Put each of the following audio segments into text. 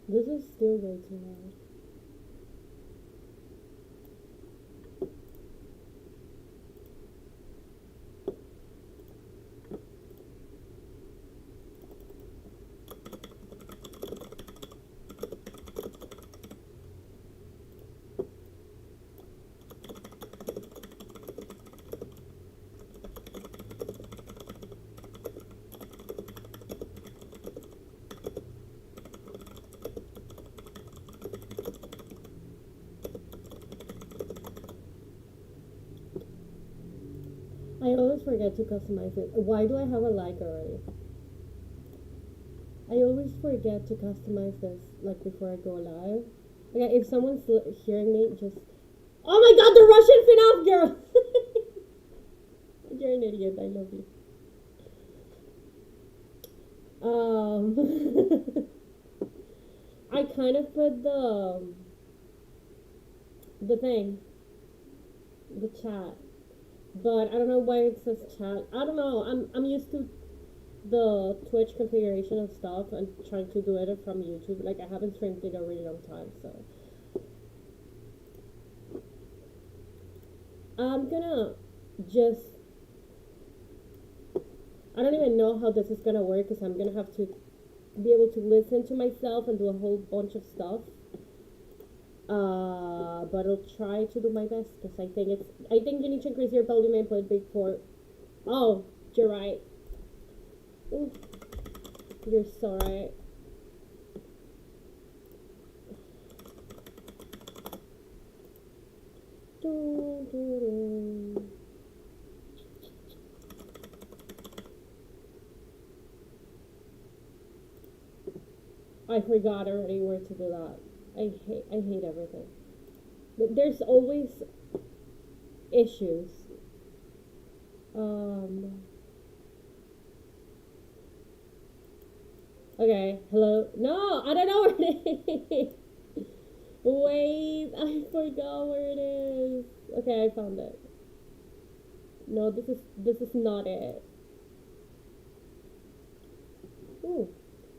This is still way too loud. I always forget to customize it. Why do I have a like already? I always forget to customize this like before I go live. Okay, if someone's hearing me, just oh my god, the Russian FNAF girl! You're an idiot. I love you. I kind of put the thing, the chat, but I don't know why it says chat. I don't know. I'm used to the Twitch configuration of stuff and trying to do it from YouTube. Like I haven't streamed it a really long time, so I'm gonna just. I don't even know how this is gonna work because I'm gonna have to be able to listen to myself and do a whole bunch of stuff. But I'll try to do my best because I think you need to increase your volume and put big for. Oh, you're right. Ooh, you're so right. I forgot already where to do that. I hate everything. There's always issues. Okay, hello. No, I don't know where it is. Wait, I forgot where it is. Okay, I found it. No, this is not it. Ooh,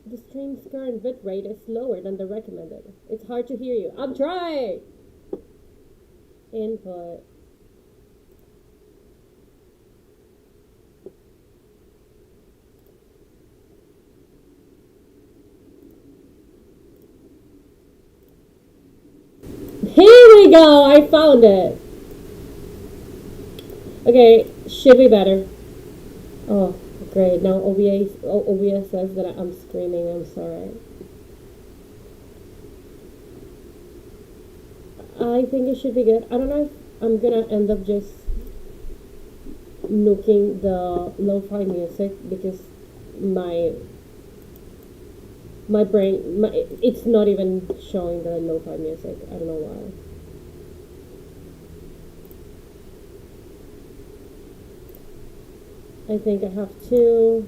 the stream's current bitrate is lower than the recommended. It's hard to hear you. I'm trying. Input. Here we go. I found it. Okay, should be better. Oh, great. Now OBS says that I'm screaming. I'm sorry. I think it should be good. I don't know if I'm gonna end up just nuking the lo-fi music because my brain it's not even showing the lo-fi music. I don't know why. I think I have to.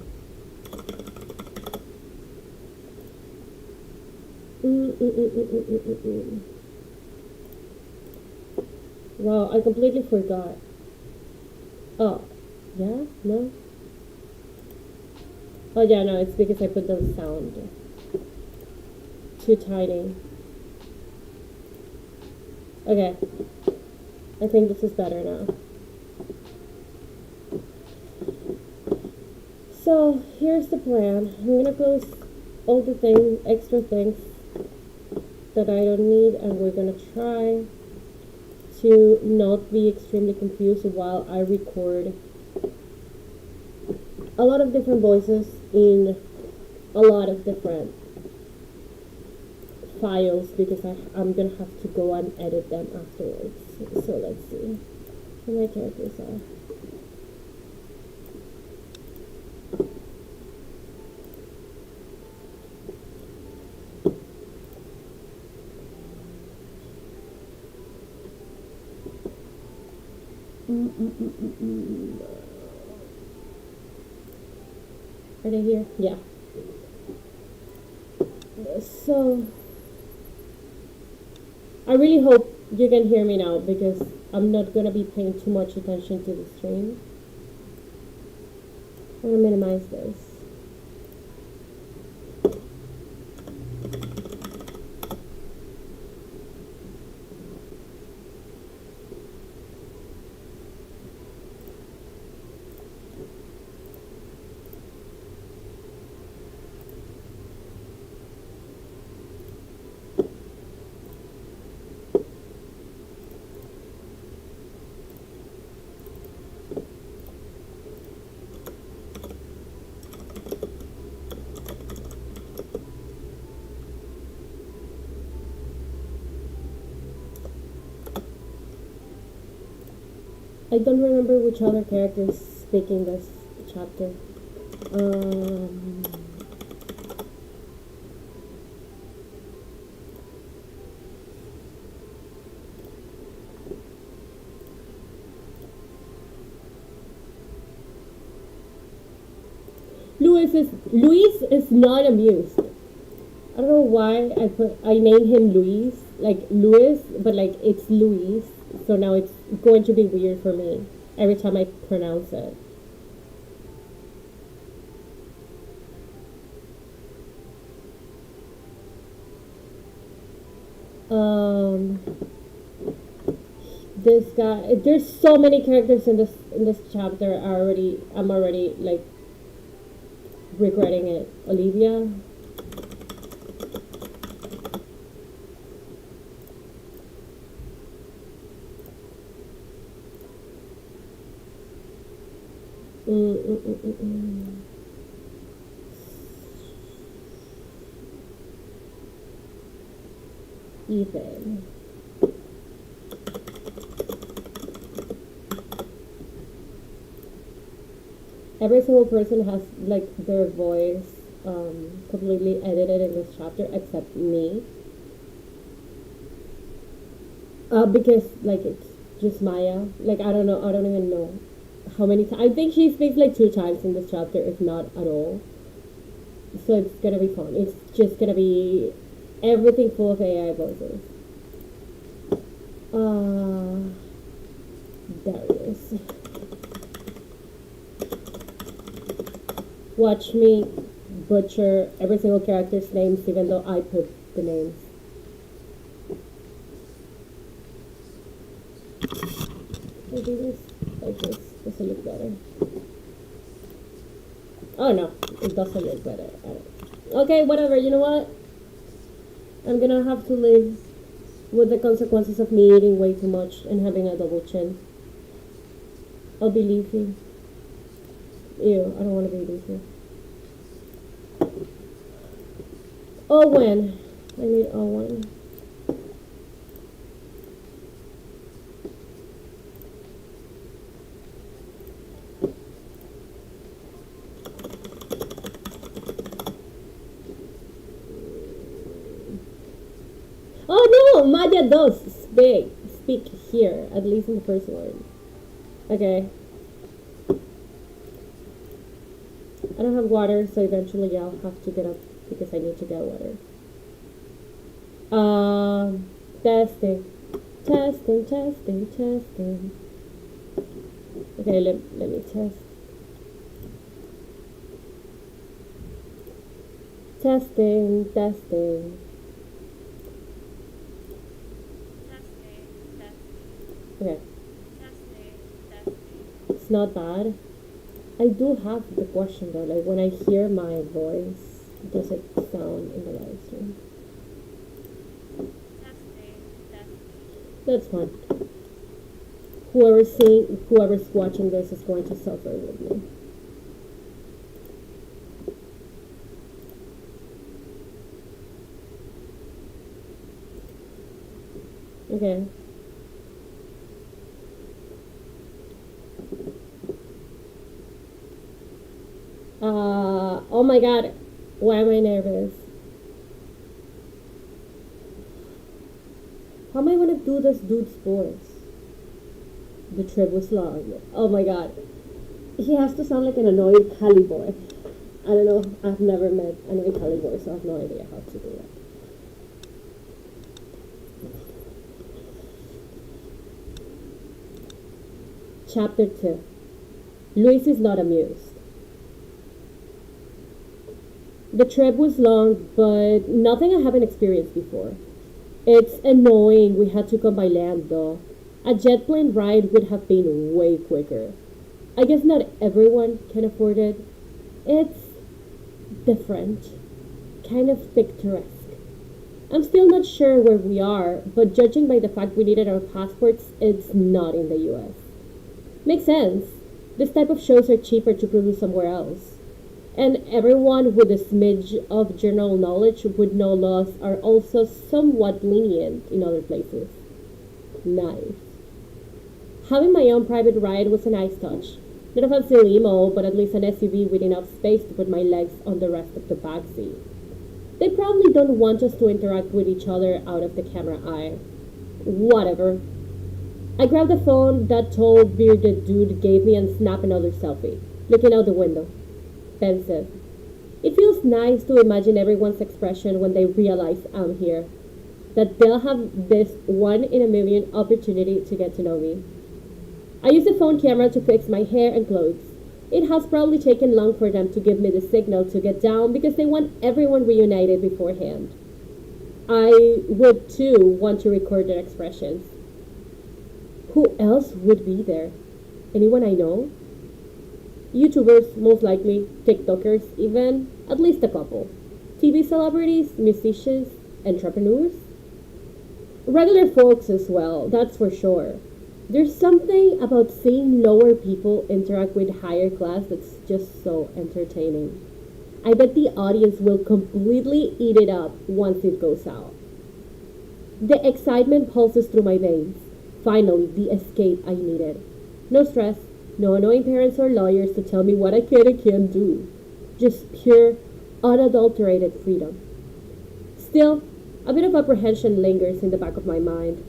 Wow, I completely forgot. Oh, yeah, no. Oh yeah, no, it's because I put the sound too tiny. Okay, I think this is better now. So here's the plan. I'm gonna close all the extra things that I don't need, and we're gonna try to not be extremely confused while I record a lot of different voices in a lot of different files because I'm gonna have to go and edit them afterwards. So let's see who my characters are. Are they here? Yeah. So I really hope you can hear me now because I'm not gonna be paying too much attention to the stream. I'm gonna minimize this. I don't remember which other characters speaking this chapter. Um, Luis is not amused. I don't know why I named him Luis, like Louis, but like it's Luis. So now it's going to be weird for me every time I pronounce it. Um, this guy. There's so many characters in this chapter. I'm already like regretting it. Olivia. Ethan. Every single person has like their voice completely edited in this chapter except me. Because like it's just Maya. Like I don't know. I don't even know how many times. I think she speaks like 2 times in this chapter, if not at all. So it's gonna be fun. It's just gonna be everything full of AI voices. Darius. Watch me butcher every single character's names, even though I put the names. Maybe this like this. Does it look better? Oh no, it doesn't look better. Okay, whatever. You know what? I'm gonna have to live with the consequences of me eating way too much and having a double chin. I'll be leafy. Ew, I don't want to be leafy. Owen. I need Owen. Oh no, Madia does speak here, at least in the first one. Okay. I don't have water, so eventually I'll have to get up because I need to get water. Testing. Testing, testing, testing. Okay, let me test. Testing, testing. Okay. It's not bad. I do have the question though, like when I hear my voice, does it sound in the live stream? That's fine. Whoever's watching this is going to suffer with me. Okay. Oh my god, why am I nervous? How am I gonna do this dude's voice? The trip was long. Oh my god. He has to sound like an annoyed Cali boy. I don't know, I've never met an annoyed Cali boy, so I have no idea how to do that. Chapter 2. Luis is not amused. The trip was long, but nothing I haven't experienced before. It's annoying we had to come by land though. A jet plane ride would have been way quicker. I guess not everyone can afford it. It's different, kind of picturesque. I'm still not sure where we are, but judging by the fact we needed our passports, it's not in the US. Makes sense. This type of shows are cheaper to produce somewhere else. And everyone with a smidge of general knowledge would know laws are also somewhat lenient in other places. Nice. Having my own private ride was a nice touch. Not a fancy limo, but at least an SUV with enough space to put my legs on the rest of the backseat. They probably don't want us to interact with each other out of the camera eye. Whatever. I grabbed the phone that tall bearded dude gave me and snapped another selfie, looking out the window. Pensive. It feels nice to imagine everyone's expression when they realize I'm here. That they'll have this one in a million opportunity to get to know me. I use the phone camera to fix my hair and clothes. It has probably taken long for them to give me the signal to get down because they want everyone reunited beforehand. I would too want to record their expressions. Who else would be there? Anyone I know? YouTubers, most likely, TikTokers, even, at least a couple. TV celebrities, musicians, entrepreneurs? Regular folks as well, that's for sure. There's something about seeing lower people interact with higher class that's just so entertaining. I bet the audience will completely eat it up once it goes out. The excitement pulses through my veins. Finally, the escape I needed. No stress, no annoying parents or lawyers to tell me what I can and can't do. Just pure, unadulterated freedom. Still, a bit of apprehension lingers in the back of my mind.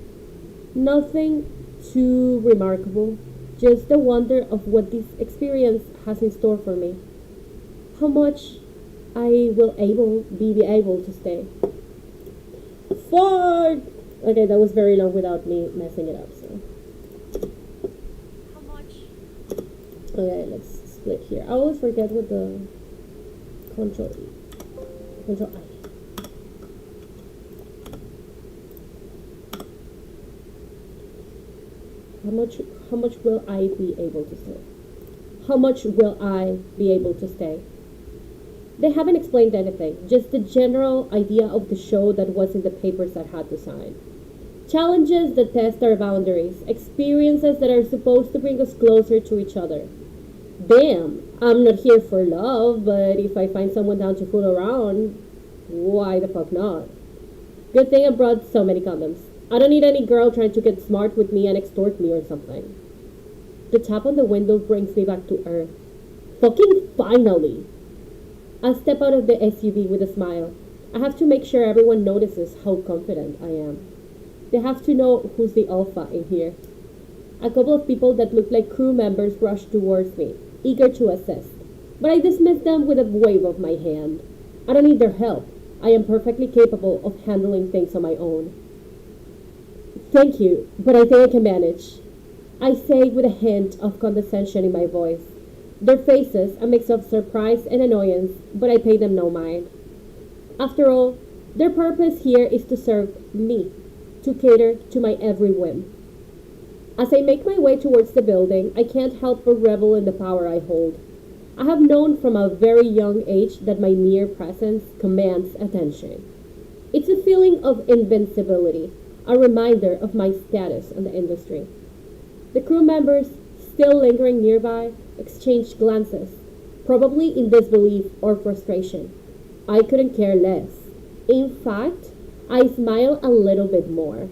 Nothing too remarkable, just the wonder of what this experience has in store for me. How much I will be able to stay. Fuck! Okay, that was very long without me messing it up, so. How much? Okay, let's split here. I always forget what the control I. How much will I be able to stay? How much will I be able to stay? They haven't explained anything, just the general idea of the show that was in the papers I had to sign. Challenges that test our boundaries, experiences that are supposed to bring us closer to each other. Damn, I'm not here for love, but if I find someone down to fool around, why the fuck not? Good thing I brought so many condoms. I don't need any girl trying to get smart with me and extort me or something. The tap on the window brings me back to earth. Fucking finally! I step out of the SUV with a smile. I have to make sure everyone notices how confident I am. They have to know who's the alpha in here. A couple of people that look like crew members rush towards me, eager to assist. But I dismiss them with a wave of my hand. I don't need their help. I am perfectly capable of handling things on my own. Thank you, but I think I can manage. I say with a hint of condescension in my voice. Their faces, a mix of surprise and annoyance, but I pay them no mind. After all, their purpose here is to serve me, to cater to my every whim. As I make my way towards the building, I can't help but revel in the power I hold. I have known from a very young age that my mere presence commands attention. It's a feeling of invincibility, a reminder of my status in the industry. The crew members, still lingering nearby, exchanged glances, probably in disbelief or frustration. I couldn't care less. In fact, I smile a little bit more.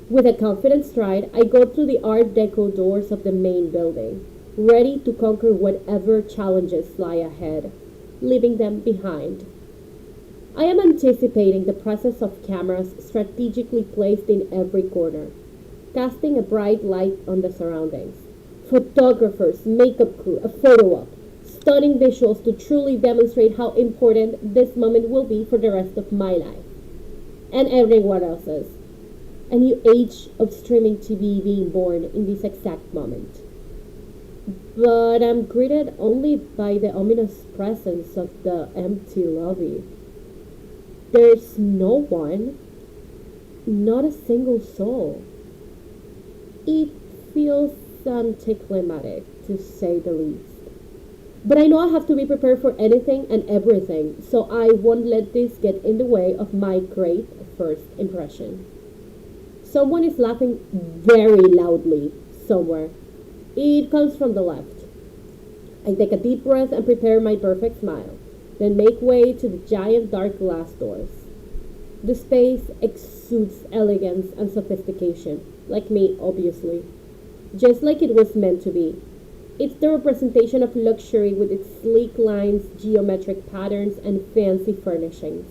With a confident stride, I go through the Art Deco doors of the main building, ready to conquer whatever challenges lie ahead, leaving them behind. I am anticipating the presence of cameras strategically placed in every corner, casting a bright light on the surroundings. Photographers, makeup crew, a photo op, stunning visuals to truly demonstrate how important this moment will be for the rest of my life, and everyone else's. A new age of streaming TV being born in this exact moment. But I'm greeted only by the ominous presence of the empty lobby. There's no one, not a single soul. It feels anticlimactic, to say the least. But I know I have to be prepared for anything and everything, so I won't let this get in the way of my great first impression. Someone is laughing very loudly somewhere. It comes from the left. I take a deep breath and prepare my perfect smile, then make way to the giant dark glass doors. The space exudes elegance and sophistication, like me, obviously. just like it was meant to be. It's the representation of luxury with its sleek lines, geometric patterns, and fancy furnishings.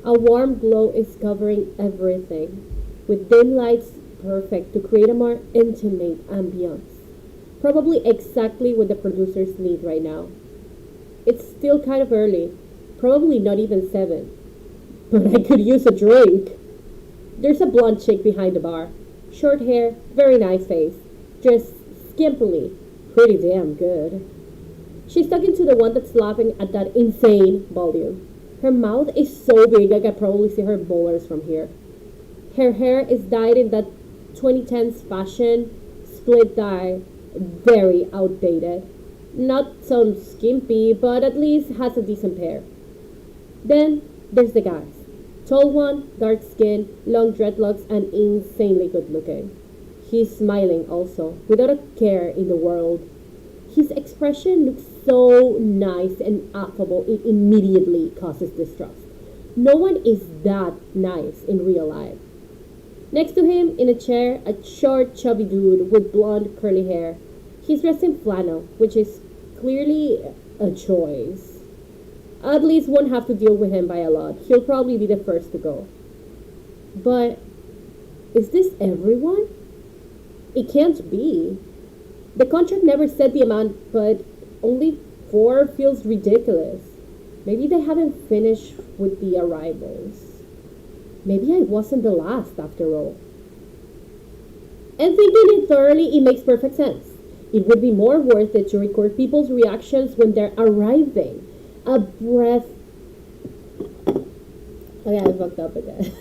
A warm glow is covering everything, with dim lights perfect to create a more intimate ambience. Probably exactly what the producers need right now. It's still kind of early, probably not even 7, but I could use a drink. There's a blonde chick behind the bar. Short hair, very nice face, dressed skimpily, pretty damn good. She's talking to the one that's laughing at that insane volume. Her mouth is so big I could probably see her molars from here. Her hair is dyed in that 2010s fashion, split dye, very outdated. Not some skimpy, but at least has a decent pair. Then there's the guys. Tall one, dark skin, long dreadlocks, and insanely good looking. He's smiling also, without a care in the world. His expression looks so nice and affable, it immediately causes distrust. No one is that nice in real life. Next to him, in a chair, a short, chubby dude with blonde, curly hair. He's dressed in flannel, which is clearly a choice. At least won't have to deal with him by a lot. He'll probably be the first to go. But is this everyone? It can't be. The contract never said the amount, but only 4 feels ridiculous. Maybe they haven't finished with the arrivals. Maybe I wasn't the last after all. And thinking it thoroughly, it makes perfect sense. It would be more worth it to record people's reactions when they're arriving. A breath. Oh yeah, I fucked up again.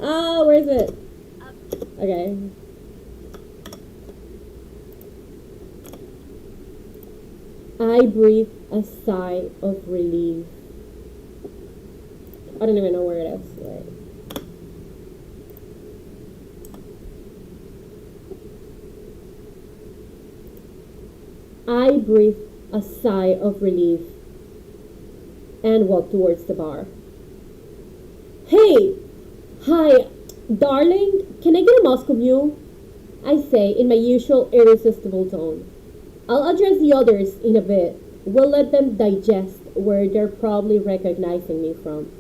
Ah, where is it? Up. Okay. I breathe a sigh of relief. I don't even know where it is. Right. I breathe a sigh of relief and walk towards the bar. Hey! Hi, darling, can I get a Moscow Mule? I say in my usual irresistible tone. I'll address the others in a bit. We'll let them digest where they're probably recognizing me from.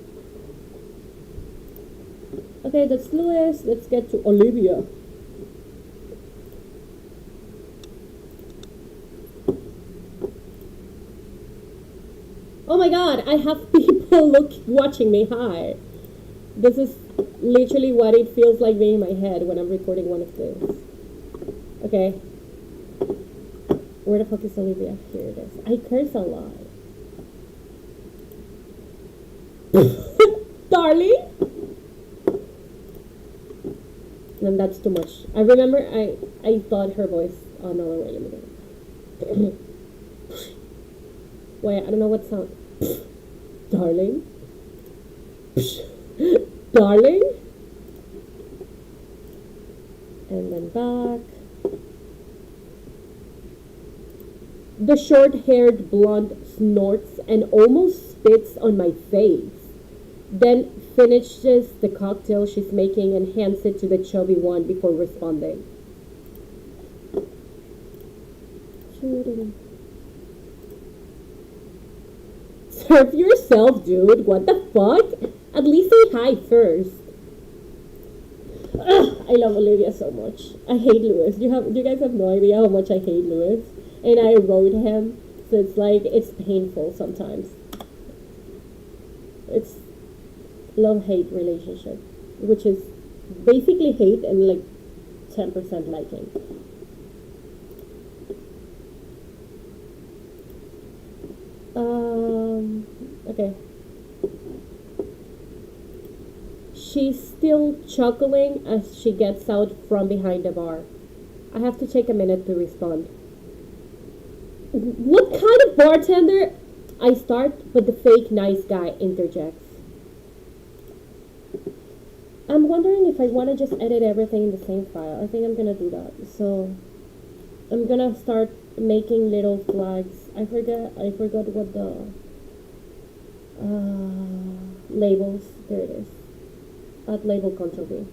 Okay, that's Louis. Let's get to Olivia. Oh my god, I have people watching me. Hi. This is literally what it feels like being in my head when I'm recording one of these. Okay. Where the fuck is Olivia? Here it is. I curse a lot. Darling? And that's too much. I remember I thought her voice. Oh no, wait, let me get it. Wait, I don't know what sound. Darling? Darling? And then back. The short-haired blonde snorts and almost spits on my face. Then finishes the cocktail she's making and hands it to the chubby one before responding. Serve yourself, dude. What the fuck? At least say hi first. Ugh, I love Olivia so much. I hate Louis. You guys have no idea how much I hate Louis. And I wrote him, so it's like it's painful sometimes. It's love-hate relationship, which is basically hate and like 10% liking. Okay. She's still chuckling as she gets out from behind the bar. I have to take a minute to respond. What kind of bartender? I start, but the fake nice guy interjects. I'm wondering if I want to just edit everything in the same file. I think I'm gonna do that. So I'm gonna start making little flags. I forgot what the labels. There it is. Add label control V.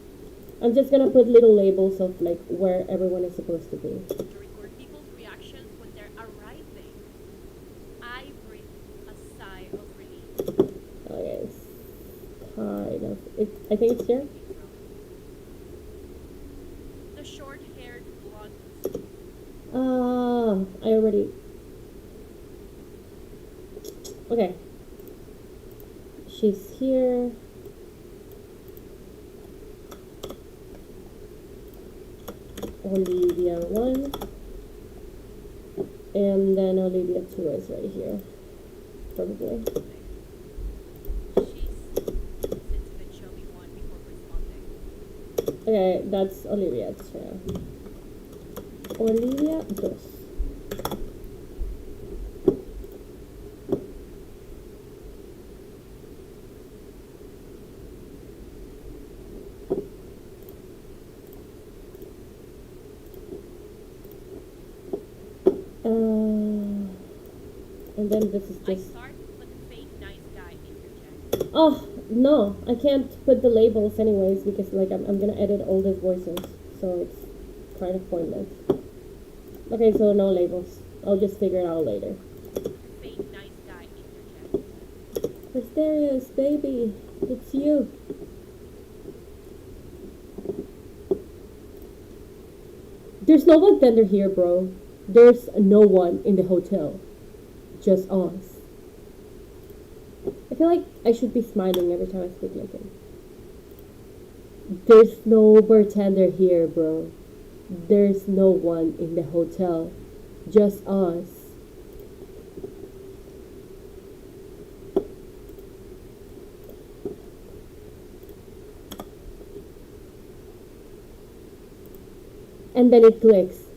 I'm just gonna put little labels of like where everyone is supposed to be. To record people's reactions when they're arriving. I breathe a sigh of relief. Okay, it's kind of. I think it's here. The short-haired blonde. I already. Okay. She's here. Olivia 1. And then Olivia 2 is right here. Probably. She's sits a bit showy one before responding. Okay, that's Olivia 2. Olivia 2. And then this is I just. start with the fake nice guy interject. Oh no, I can't put the labels anyways because like I'm gonna edit all these voices, so it's kind of pointless. Okay, so no labels. I'll just figure it out later. Fake nice guy interject. Mysterious baby, it's you. There's no bartender here, bro. There's no one in the hotel. Just us. I feel like I should be smiling every time I speak like him. There's no bartender here, bro. There's no one in the hotel. Just us. And then it clicks.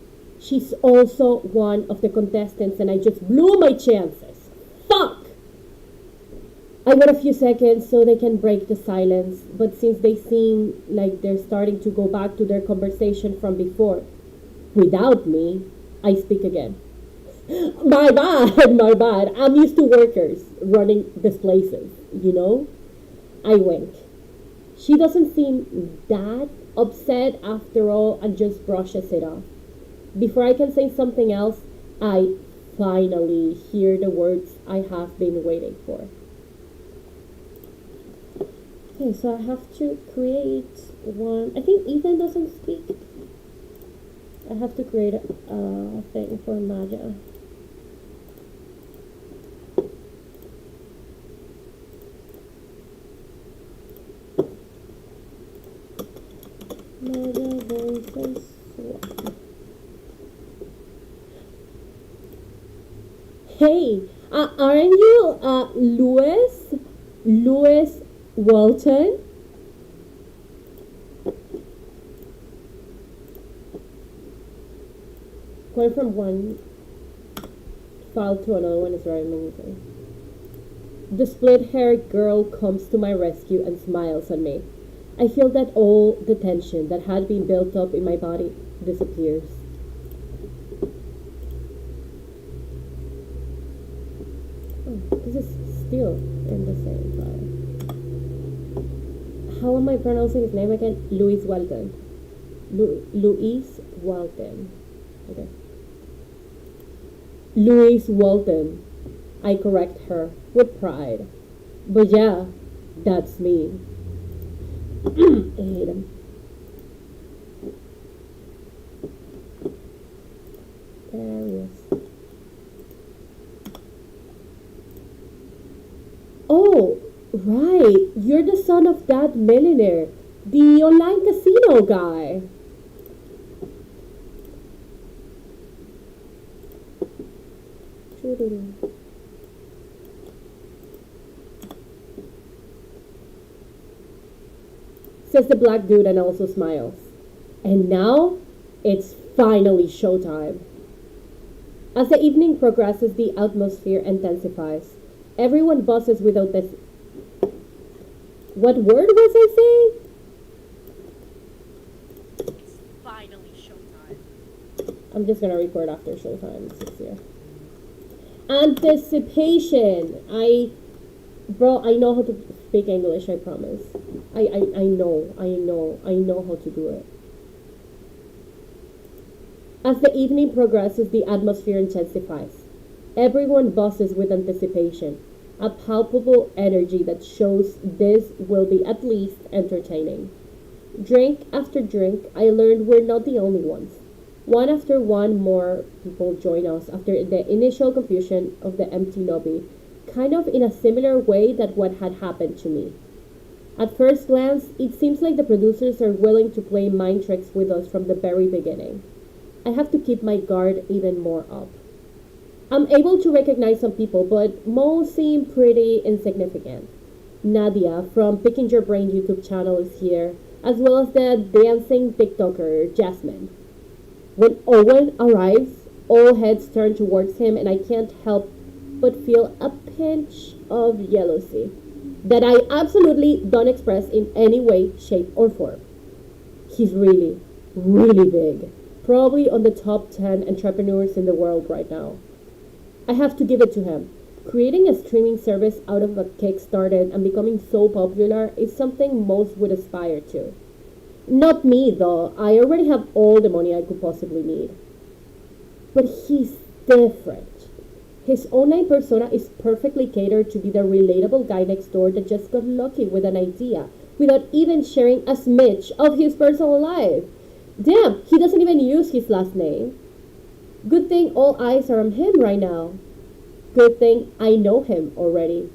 She's also one of the contestants and I just blew my chances. Fuck! I wait a few seconds so they can break the silence, but since they seem like they're starting to go back to their conversation from before, without me, I speak again. My bad, my bad. I'm used to workers running these places, you know? I wink. She doesn't seem that upset after all and just brushes it off. Before I can say something else, I finally hear the words I have been waiting for. Okay, so I have to create one. I think Ethan doesn't speak. I have to create a thing for Maja. Maja voices swap. Hey, aren't you Louis Walton? Going from one file to another one is very amazing. The split-haired girl comes to my rescue and smiles at me. I feel that all the tension that had been built up in my body disappears. Oh, this is still in the same file. How am I pronouncing his name again? Louis Walton. Louis Walton. Okay. Louis Walton. I correct her with pride. But yeah, that's me. I hate him. There he is. Oh, right. You're the son of that millionaire. The online casino guy. Says the black dude and also smiles. And now, it's finally showtime. As the evening progresses, the atmosphere intensifies. Everyone buzzes without this. What word was I saying? It's finally showtime. I'm just gonna record after showtime. It's easier. Anticipation. I know how to speak English, I promise. I know how to do it. As the evening progresses, the atmosphere intensifies. Everyone buzzes with anticipation, a palpable energy that shows this will be at least entertaining. Drink after drink, I learned we're not the only ones. One after one, more people join us after the initial confusion of the empty lobby, kind of in a similar way that what had happened to me. At first glance, it seems like the producers are willing to play mind tricks with us from the very beginning. I have to keep my guard even more up. I'm able to recognize some people, but most seem pretty insignificant. Nadia from Picking Your Brain YouTube channel is here, as well as the dancing TikToker Jasmine. When Owen arrives, all heads turn towards him, and I can't help but feel a pinch of jealousy that I absolutely don't express in any way, shape, or form. He's really, really big. Probably on the top 10 entrepreneurs in the world right now. I have to give it to him. Creating a streaming service out of a Kickstarter and becoming so popular is something most would aspire to. Not me, though. I already have all the money I could possibly need. But he's different. His online persona is perfectly catered to be the relatable guy next door that just got lucky with an idea without even sharing a smidge of his personal life. Damn, he doesn't even use his last name. Good thing all eyes are on him right now. Good thing I know him already.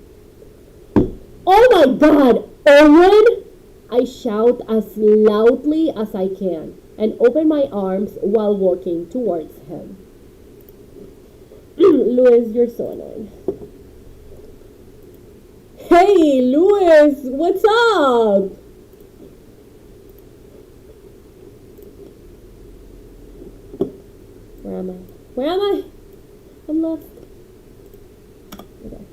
Oh my god, Owen! I shout as loudly as I can and open my arms while walking towards him. Louis, you're so annoying. Hey, Louis, what's up? Where am I? Where am I? I'm lost. Okay.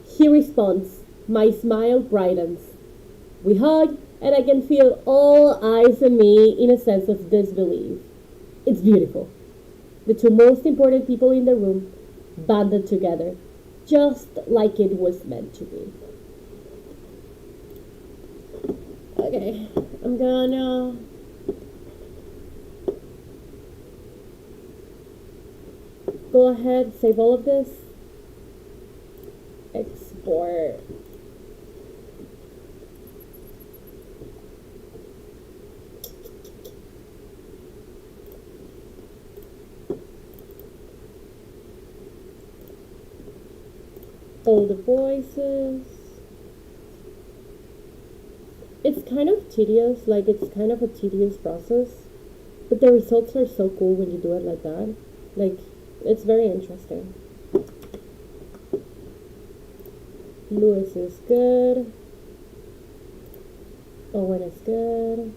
He responds. My smile brightens. We hug, and I can feel all eyes on me in a sense of disbelief. It's beautiful. The two most important people in the room banded together, just like it was meant to be. Okay, I'm gonna go ahead, save all of this, export. All the voices. It's kind of tedious, like it's kind of a tedious process, but the results are so cool when you do it like that. Like, it's very interesting. Lewis is good. Owen is good.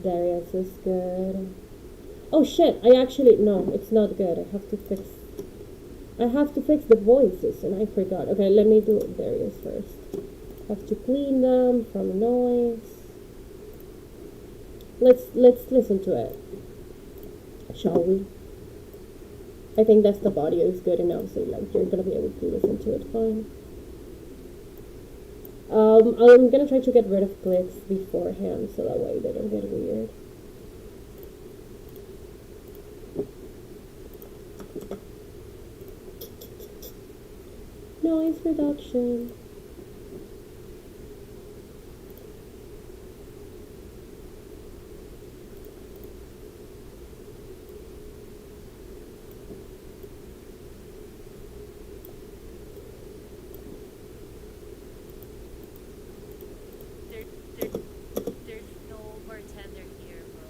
Darius is good. Oh shit, no, it's not good. I have to fix the voices and I forgot. Okay, let me do Darius first. Have to clean them from noise. Let's listen to it. Shall we? I think that's the audio is good enough, so like you're gonna be able to listen to it fine. I'm gonna try to get rid of clicks beforehand so that way they don't get weird. Noise reduction. There's no bartender here, bro.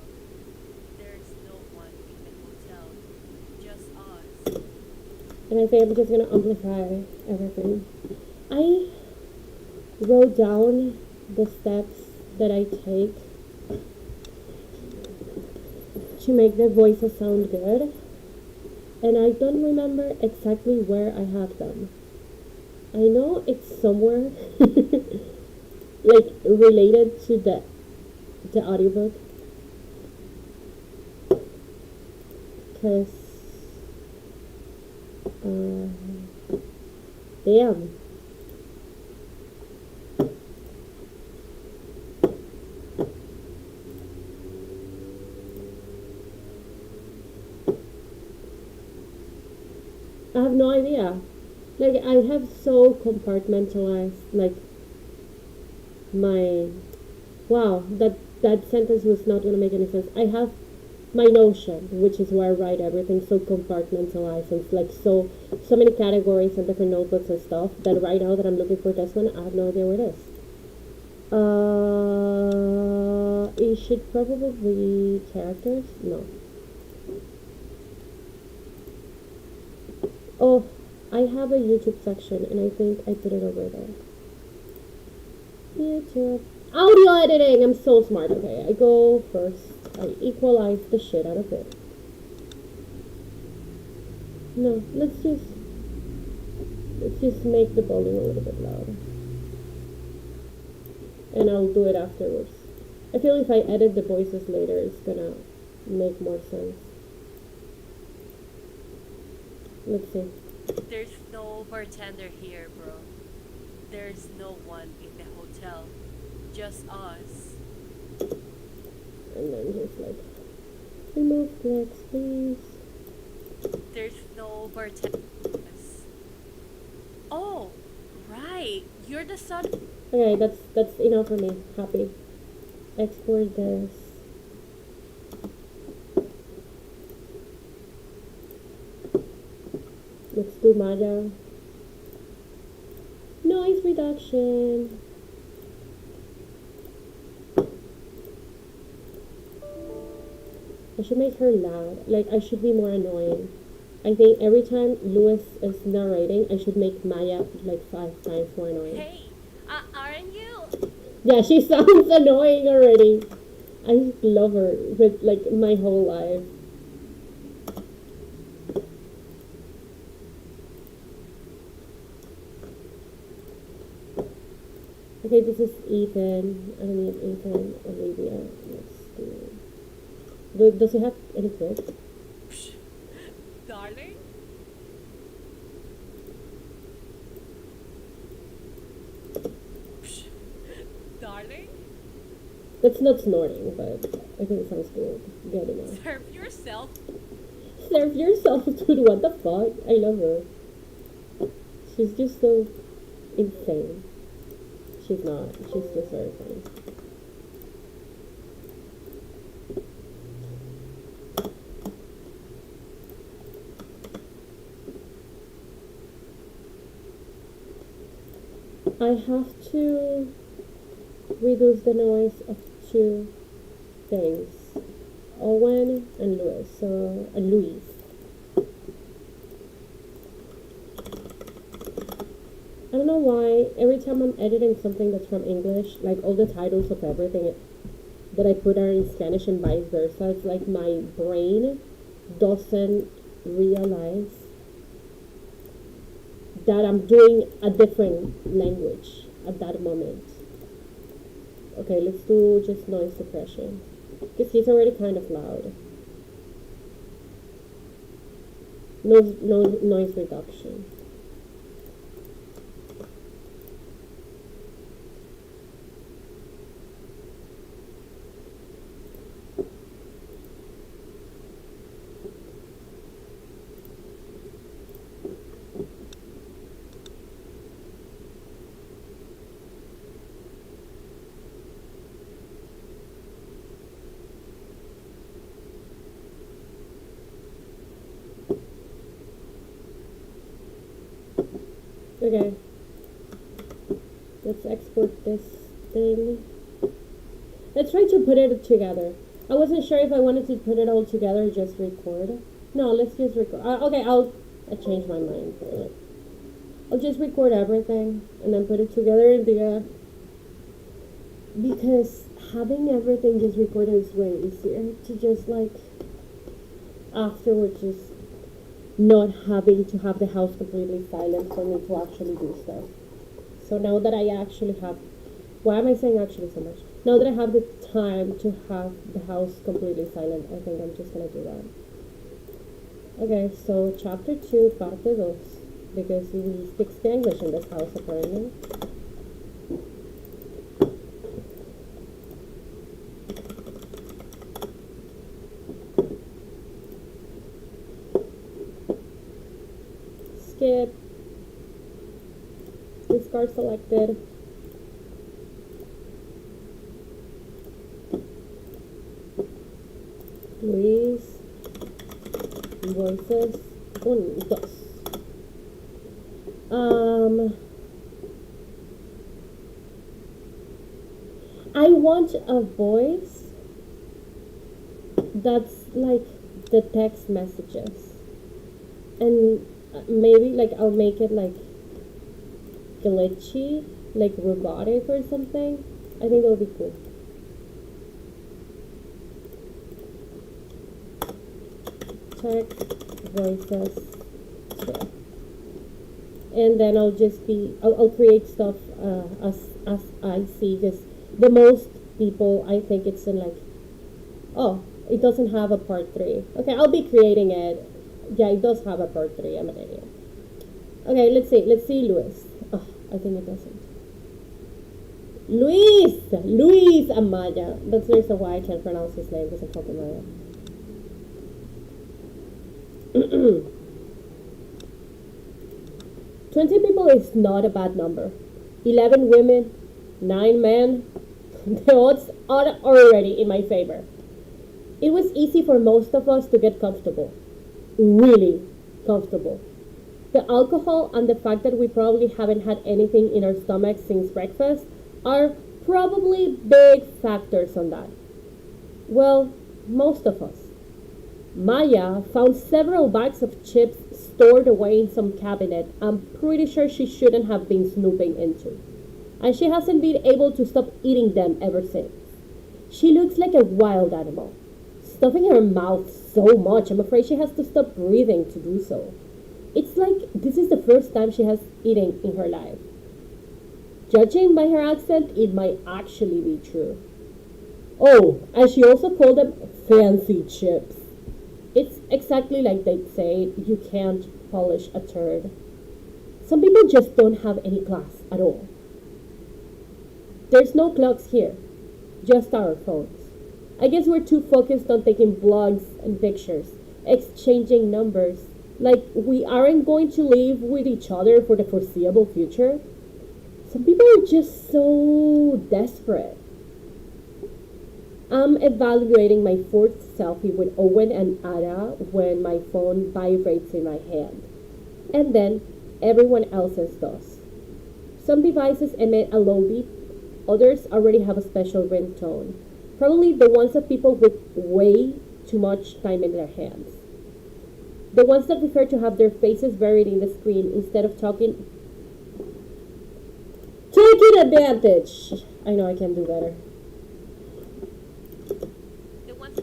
There's no one in the hotel. Just us. And I think I'm just gonna amplify everything. I wrote down the steps that I take to make the voices sound good, and I don't remember exactly where I have them. I know it's somewhere like related to the audiobook because uh, damn. I have no idea. Like I have so compartmentalized like my wow, that sentence was not gonna make any sense. I have my Notion, which is where I write everything, so compartmentalized and it's like so many categories and different notebooks and stuff that right now that I'm looking for this one, I have no idea where it is. It should probably be characters. No. Oh, I have a YouTube section and I think I put it over there. YouTube. Audio editing! I'm so smart. Okay, I go first. I equalize the shit out of it. No, let's just make the volume a little bit louder. And I'll do it afterwards. I feel if I edit the voices later, it's gonna make more sense. Let's see. There's no bartender here, bro. There's no one in the hotel. Just us. And then just like, remove clicks, please. There's no bartender. Oh, right. You're the son. Okay, that's enough for me. Happy. Export this. Let's do Maya. Noise reduction. I should make her loud. Like, I should be more annoying. I think every time Lewis is narrating, I should make Maya like 5 times more annoying. Hey, aren't you? Yeah, she sounds annoying already. I love her with like my whole life. Okay, this is Ethan. I don't need Ethan. Olivia. Let's do. Does he have any quotes? Darling? Darling? That's not snorting, but I think it sounds good. Good enough. Serve yourself. Serve yourself, dude. What the fuck? I love her. She's just so insane. She's not. She's just very funny. I have to reduce the noise of two things. Owen and Louis. And Louise. I don't know why every time I'm editing something that's from English, like all the titles of everything that I put are in Spanish and vice versa. It's like my brain doesn't realize that I'm doing a different language at that moment. Okay, let's do just noise suppression. Because he's already kind of loud. No noise reduction. Okay. Let's export this thing. Let's try to put it together. I wasn't sure if I wanted to put it all together or just record. No, let's just record. Okay, I changed my mind. I'll just record everything and then put it together in the because having everything just recorded is way easier to just like afterwards just not having to have the house completely silent for me to actually do stuff. So now that I actually have, why am I saying actually so much? Now that I have the time to have the house completely silent, I think I'm just gonna do that. Okay, so chapter 2, parte 2, because we speak Spanglish in this house apparently. Skip. Discard selected. Luis. Voices. Un, dos. I want a voice that's like the text messages. And maybe like I'll make it like glitchy, like robotic or something. I think that'll be cool. Text, voices, share. And then I'll create stuff as I see, because the most people, I think it's in like, oh, it doesn't have a part 3. Okay, I'll be creating it. Yeah, it does have a part 3. I'm an idiot. Okay, let's see Luis. Oh, I think it doesn't. Luis Amaya. That's the reason why I can't pronounce his name, because I'm fucking Maya. 20 people is not a bad number. 11 women, 9 men. The odds are already in my favor. It was easy for most of us to get comfortable. Really comfortable. The alcohol and the fact that we probably haven't had anything in our stomachs since breakfast are probably big factors on that. Well, most of us. Maya found several bags of chips stored away in some cabinet I'm pretty sure she shouldn't have been snooping into. And she hasn't been able to stop eating them ever since. She looks like a wild animal, stuffing her mouth so much I'm afraid she has to stop breathing to do so. It's like this is the first time she has eaten in her life. Judging by her accent, it might actually be true. Oh, and she also called them fancy chips. It's exactly like they say, you can't polish a turd. Some people just don't have any class at all. There's no clocks here, just our phones. I guess we're too focused on taking vlogs and pictures, exchanging numbers, like we aren't going to live with each other for the foreseeable future. Some people are just so desperate. I'm evaluating my fourth selfie with Owen and Ada when my phone vibrates in my hand. And then everyone else's does. Some devices emit a low beep, others already have a special ringtone. Probably the ones of people with way too much time in their hands. The ones that prefer to have their faces buried in the screen instead of talking. Taking advantage! I know I can do better. The ones.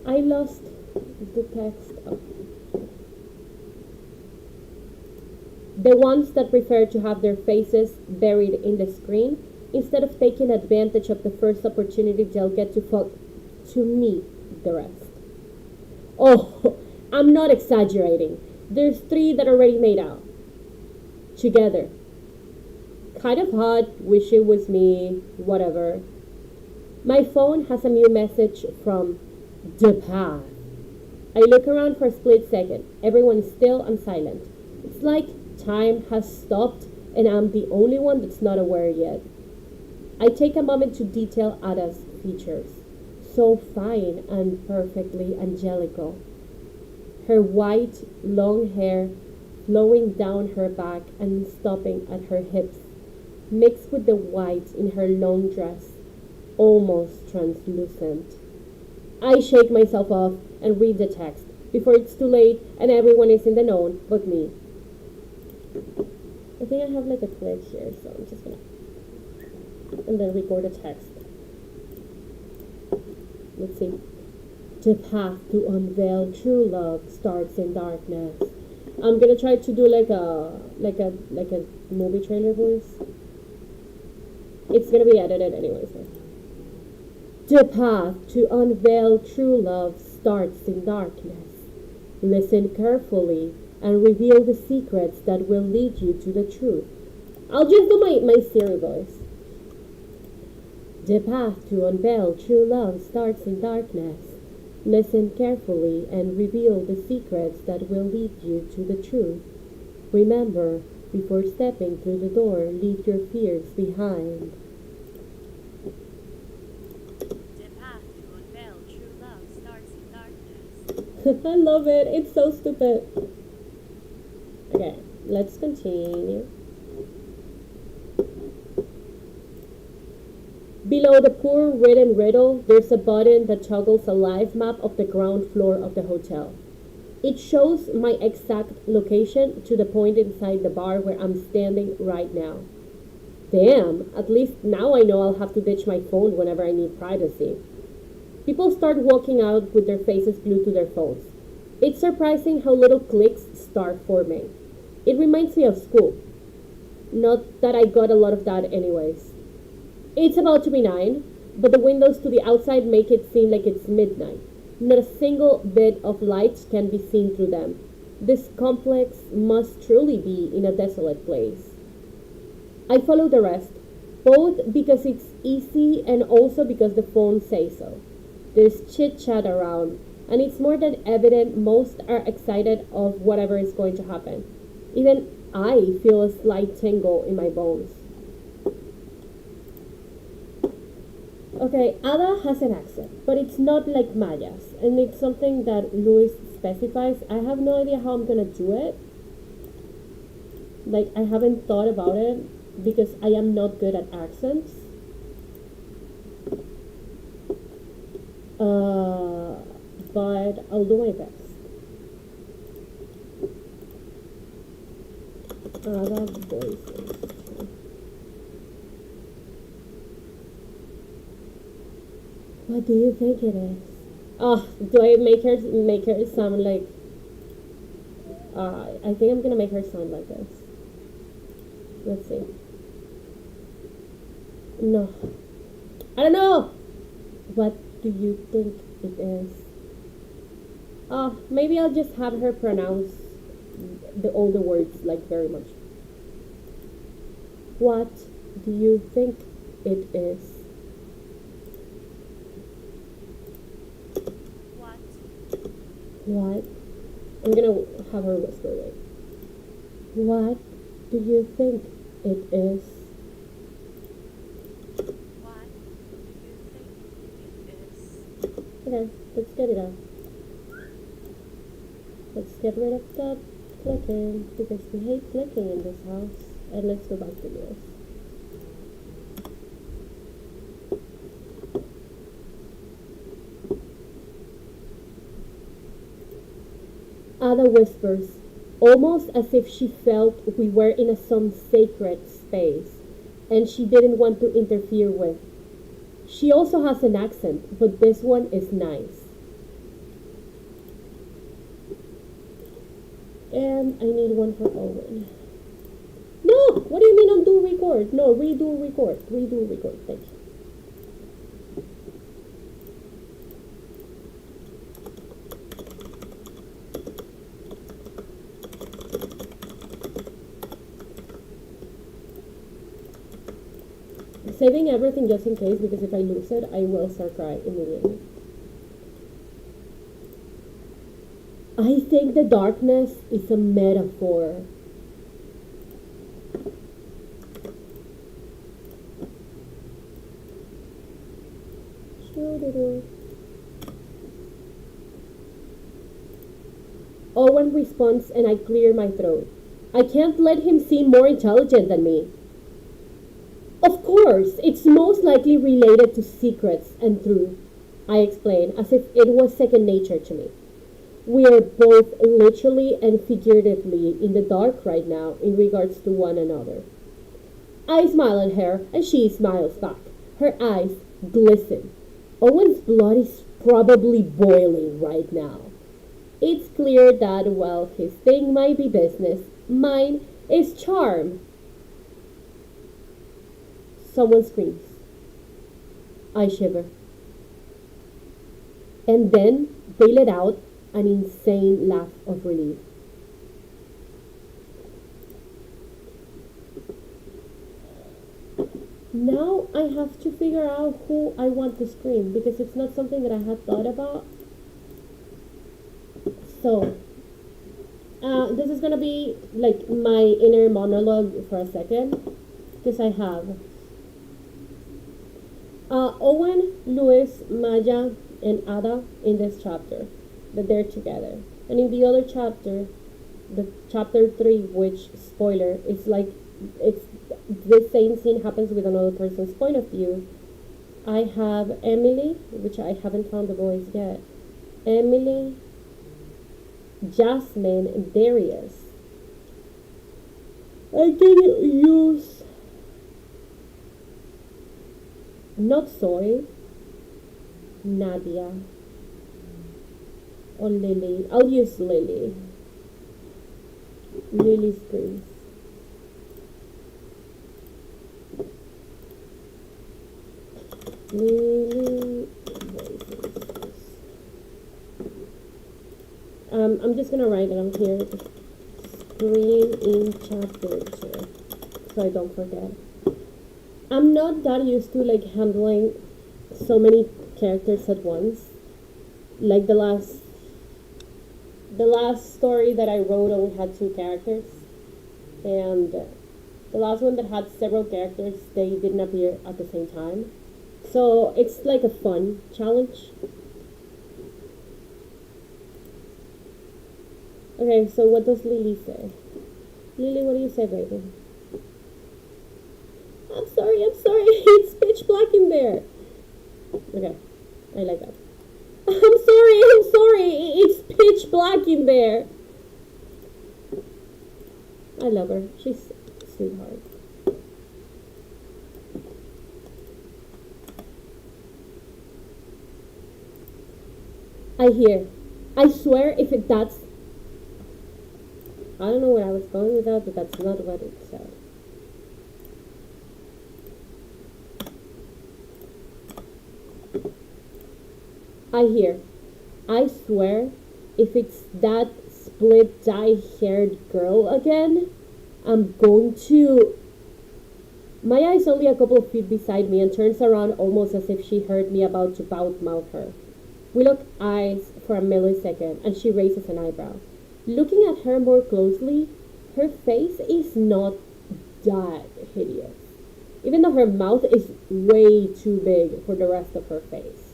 I lost the text. Oh. The ones that prefer to have their faces buried in the screen instead of taking advantage of the first opportunity they'll get to meet the rest. Oh, I'm not exaggerating. There's 3 that already made out. Together. Kind of hot, wish it was me, whatever. My phone has a new message from the path. I look around for a split second. Everyone's still and silent. It's like time has stopped and I'm the only one that's not aware yet. I take a moment to detail Ada's features. So fine and perfectly angelical. Her white, long hair flowing down her back and stopping at her hips, mixed with the white in her long dress, almost translucent. I shake myself off and read the text before it's too late and everyone is in the know but me. I think I have like a clip here, so I'm just gonna and then record the text. Let's see. The path to unveil true love starts in darkness. I'm gonna try to do like a movie trailer voice. It's gonna be edited anyways. The path to unveil true love starts in darkness. Listen carefully and reveal the secrets that will lead you to the truth. I'll just do my Siri voice. The path to unveil true love starts in darkness. Listen carefully and reveal the secrets that will lead you to the truth. Remember, before stepping through the door, leave your fears behind. The path to unveil true love starts in darkness. I love it. It's so stupid. Okay, let's continue. Below the poor written riddle, there's a button that toggles a live map of the ground floor of the hotel. It shows my exact location to the point inside the bar where I'm standing right now. Damn, at least now I know I'll have to ditch my phone whenever I need privacy. People start walking out with their faces glued to their phones. It's surprising how little clicks start forming. It reminds me of school. Not that I got a lot of that anyways. It's about to be 9, but the windows to the outside make it seem like it's midnight. Not a single bit of light can be seen through them. This complex must truly be in a desolate place. I follow the rest, both because it's easy and also because the phone says so. There's chit chat around, and it's more than evident most are excited of whatever is going to happen. Even I feel a slight tingle in my bones. Okay, Ada has an accent, but it's not like Maya's, and it's something that Luis specifies. I have no idea how I'm gonna do it. Like, I haven't thought about it because I am not good at accents. But I'll do my best. Ada voices. What do you think it is? Oh, do I make her sound like? I think I'm gonna make her sound like this. Let's see. No, I don't know. What do you think it is? Oh, maybe I'll just have her pronounce all the words like very much. What do you think it is? What? I'm gonna have her whisper it. What do you think it is? What do you think it is? Okay, let's get it out. Let's get rid of that clicking because we hate clicking in this house. And let's go back to yours. Ada whispers, almost as if she felt we were in some sacred space and she didn't want to interfere with. She also has an accent, but this one is nice. And I need one for Owen. No! What do you mean undo record? No, redo record. Redo record. Thank you. Saving everything just in case because if I lose it, I will start crying immediately. I think the darkness is a metaphor. Owen responds and I clear my throat. I can't let him seem more intelligent than me. Of course, it's most likely related to secrets and truth, I explain, as if it was second nature to me. We are both literally and figuratively in the dark right now in regards to one another. I smile at her and she smiles back. Her eyes glisten. Owen's blood is probably boiling right now. It's clear that while his thing might be business, mine is charm. Someone screams. I shiver. And then they let out an insane laugh of relief. Now I have to figure out who I want to scream because it's not something that I had thought about. So, this is gonna be like my inner monologue for a second because I have Owen, Luis, Maya, and Ada in this chapter that they're together. And in the other chapter, the chapter 3, which spoiler, it's like it's the same scene happens with another person's point of view. I have Emily, which I haven't found the voice yet. Emily, Jasmine, and Darius. I can use not Soy, Nadia, or Lily. I'll use Lily. Lily screams. Lily voices. I'm just gonna write it on here. Scream in chapter 2, so I don't forget. I'm not that used to like handling so many characters at once. Like the last story that I wrote only had 2 characters, and the last one that had several characters, they didn't appear at the same time. So it's like a fun challenge. Okay, so what does Lily say? Lily, what do you say, baby? I'm sorry, it's pitch black in there. Okay, I like that. I'm sorry, it's pitch black in there. I love her, she's a sweetheart. I hear. I swear that's... I don't know where I was going with that, but that's not what it said. I hear. I swear, if it's that split dye-haired girl again, I'm going to... Maya is only a couple of feet beside me and turns around almost as if she heard me about to mouth her. We lock eyes for a millisecond and she raises an eyebrow. Looking at her more closely, her face is not that hideous, even though her mouth is way too big for the rest of her face.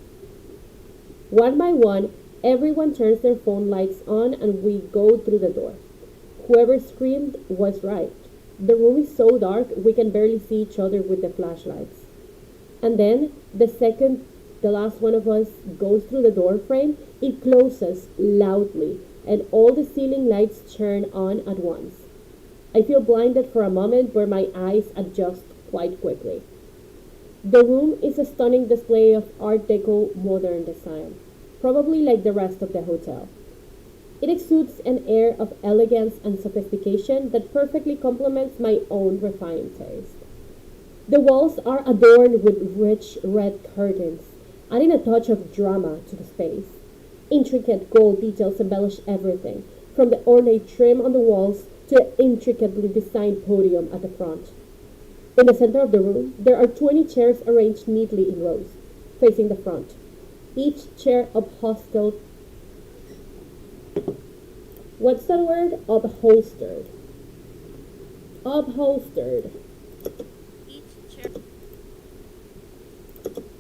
One by one, everyone turns their phone lights on and we go through the door. Whoever screamed was right. The room is so dark we can barely see each other with the flashlights. And then, the second the last one of us goes through the door frame, it closes loudly and all the ceiling lights turn on at once. I feel blinded for a moment where my eyes adjust quite quickly. The room is a stunning display of Art Deco modern design, probably like the rest of the hotel. It exudes an air of elegance and sophistication that perfectly complements my own refined taste. The walls are adorned with rich red curtains, adding a touch of drama to the space. Intricate gold details embellish everything, from the ornate trim on the walls to the intricately designed podium at the front. In the center of the room, there are 20 chairs arranged neatly in rows, facing the front. Each chair upholstered. What's that word? Upholstered. Upholstered. Each chair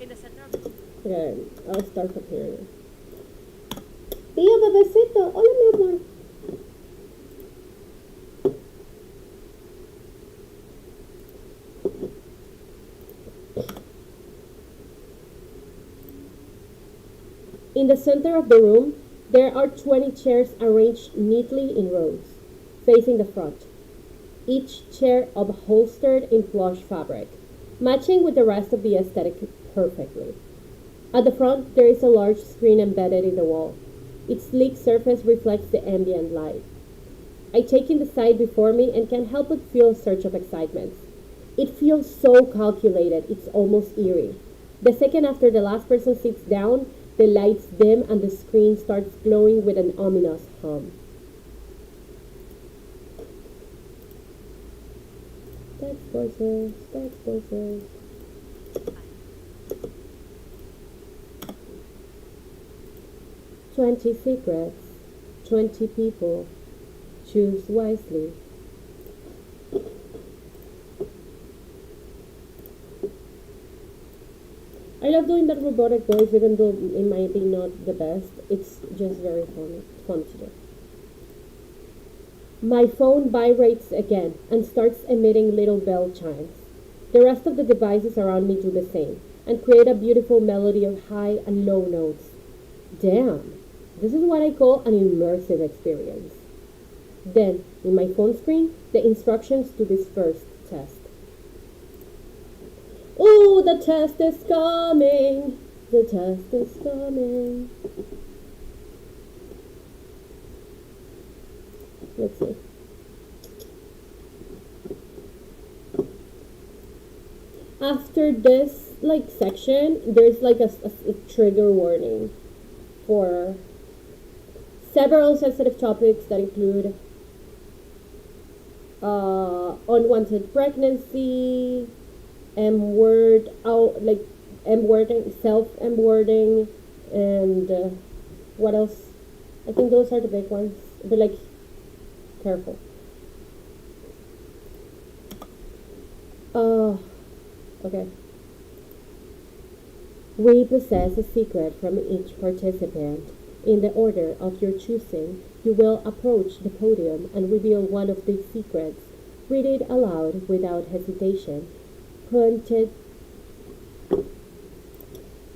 in the center of the... Okay, I'll start from here. Tía, bebecito. Hola, mi amor. In the center of the room, there are 20 chairs arranged neatly in rows, facing the front. Each chair upholstered in plush fabric, matching with the rest of the aesthetic perfectly. At the front, there is a large screen embedded in the wall. Its sleek surface reflects the ambient light. I take in the sight before me and can't help but feel a surge of excitement. It feels so calculated, it's almost eerie. The second after the last person sits down, the lights dim and the screen starts glowing with an ominous hum. Text voices, text voices. 20 secrets, 20 people. Choose wisely. I love doing that robotic voice even though it might be not the best. It's just very fun to do. My phone vibrates again and starts emitting little bell chimes. The rest of the devices around me do the same and create a beautiful melody of high and low notes. Damn, this is what I call an immersive experience. Then, in my phone screen, the instructions to this first test. Oh, the test is coming! The test is coming. Let's see. After this section, there's a trigger warning for several sensitive topics that include unwanted pregnancy, M word out M wording, self M wording, and what else? I think those are the big ones. But careful. Okay. We possess a secret from each participant. In the order of your choosing, you will approach the podium and reveal one of these secrets. Read it aloud without hesitation. Pointed.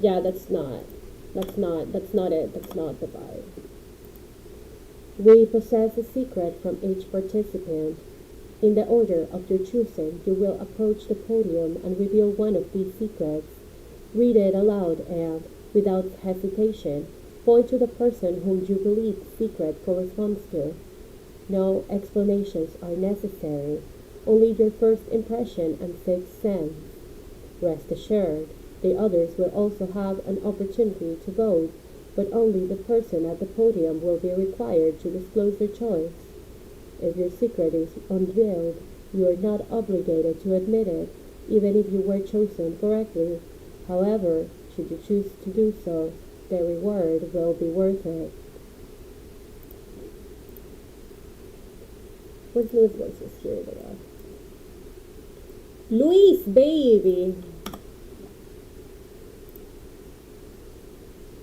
Yeah, that's not it. That's not the vibe. We possess a secret from each participant. In the order of your choosing, you will approach the podium and reveal one of these secrets. Read it aloud and, without hesitation, point to the person whom you believe the secret corresponds to. No explanations are necessary, only your first impression and sixth sense. Rest assured, the others will also have an opportunity to vote, but only the person at the podium will be required to disclose their choice. If your secret is unveiled, you are not obligated to admit it, even if you were chosen correctly. However, should you choose to do so, the reward will be worth it. Where's Louis' voices? Here they are. Luis, baby!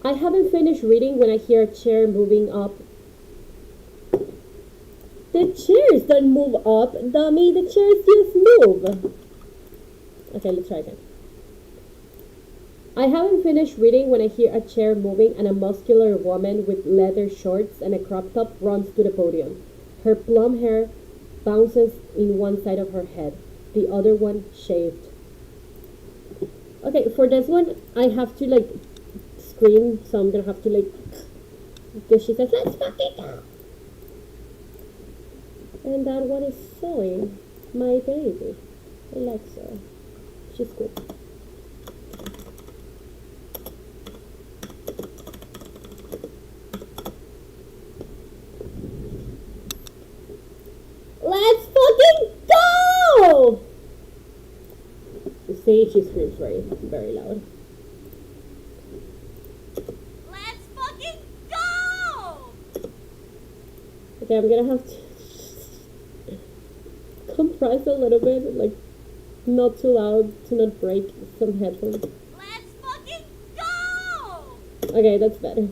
I haven't finished reading when I hear a chair moving up. The chairs don't move up, dummy. The chairs just move. Okay, let's try again. I haven't finished reading when I hear a chair moving and a muscular woman with leather shorts and a crop top runs to the podium. Her plum hair bounces in one side of her head, the other one shaved. Okay, for this one, I have to scream, so I'm gonna have to because she says, let's fucking go! And that one is Zoe, my baby, Alexa. She's cool. Let's fucking go! You see, she screams very loud. Let's fucking go! Okay, I'm gonna have to compress a little bit, not too loud to not break some headphones. Let's fucking go! Okay, that's better.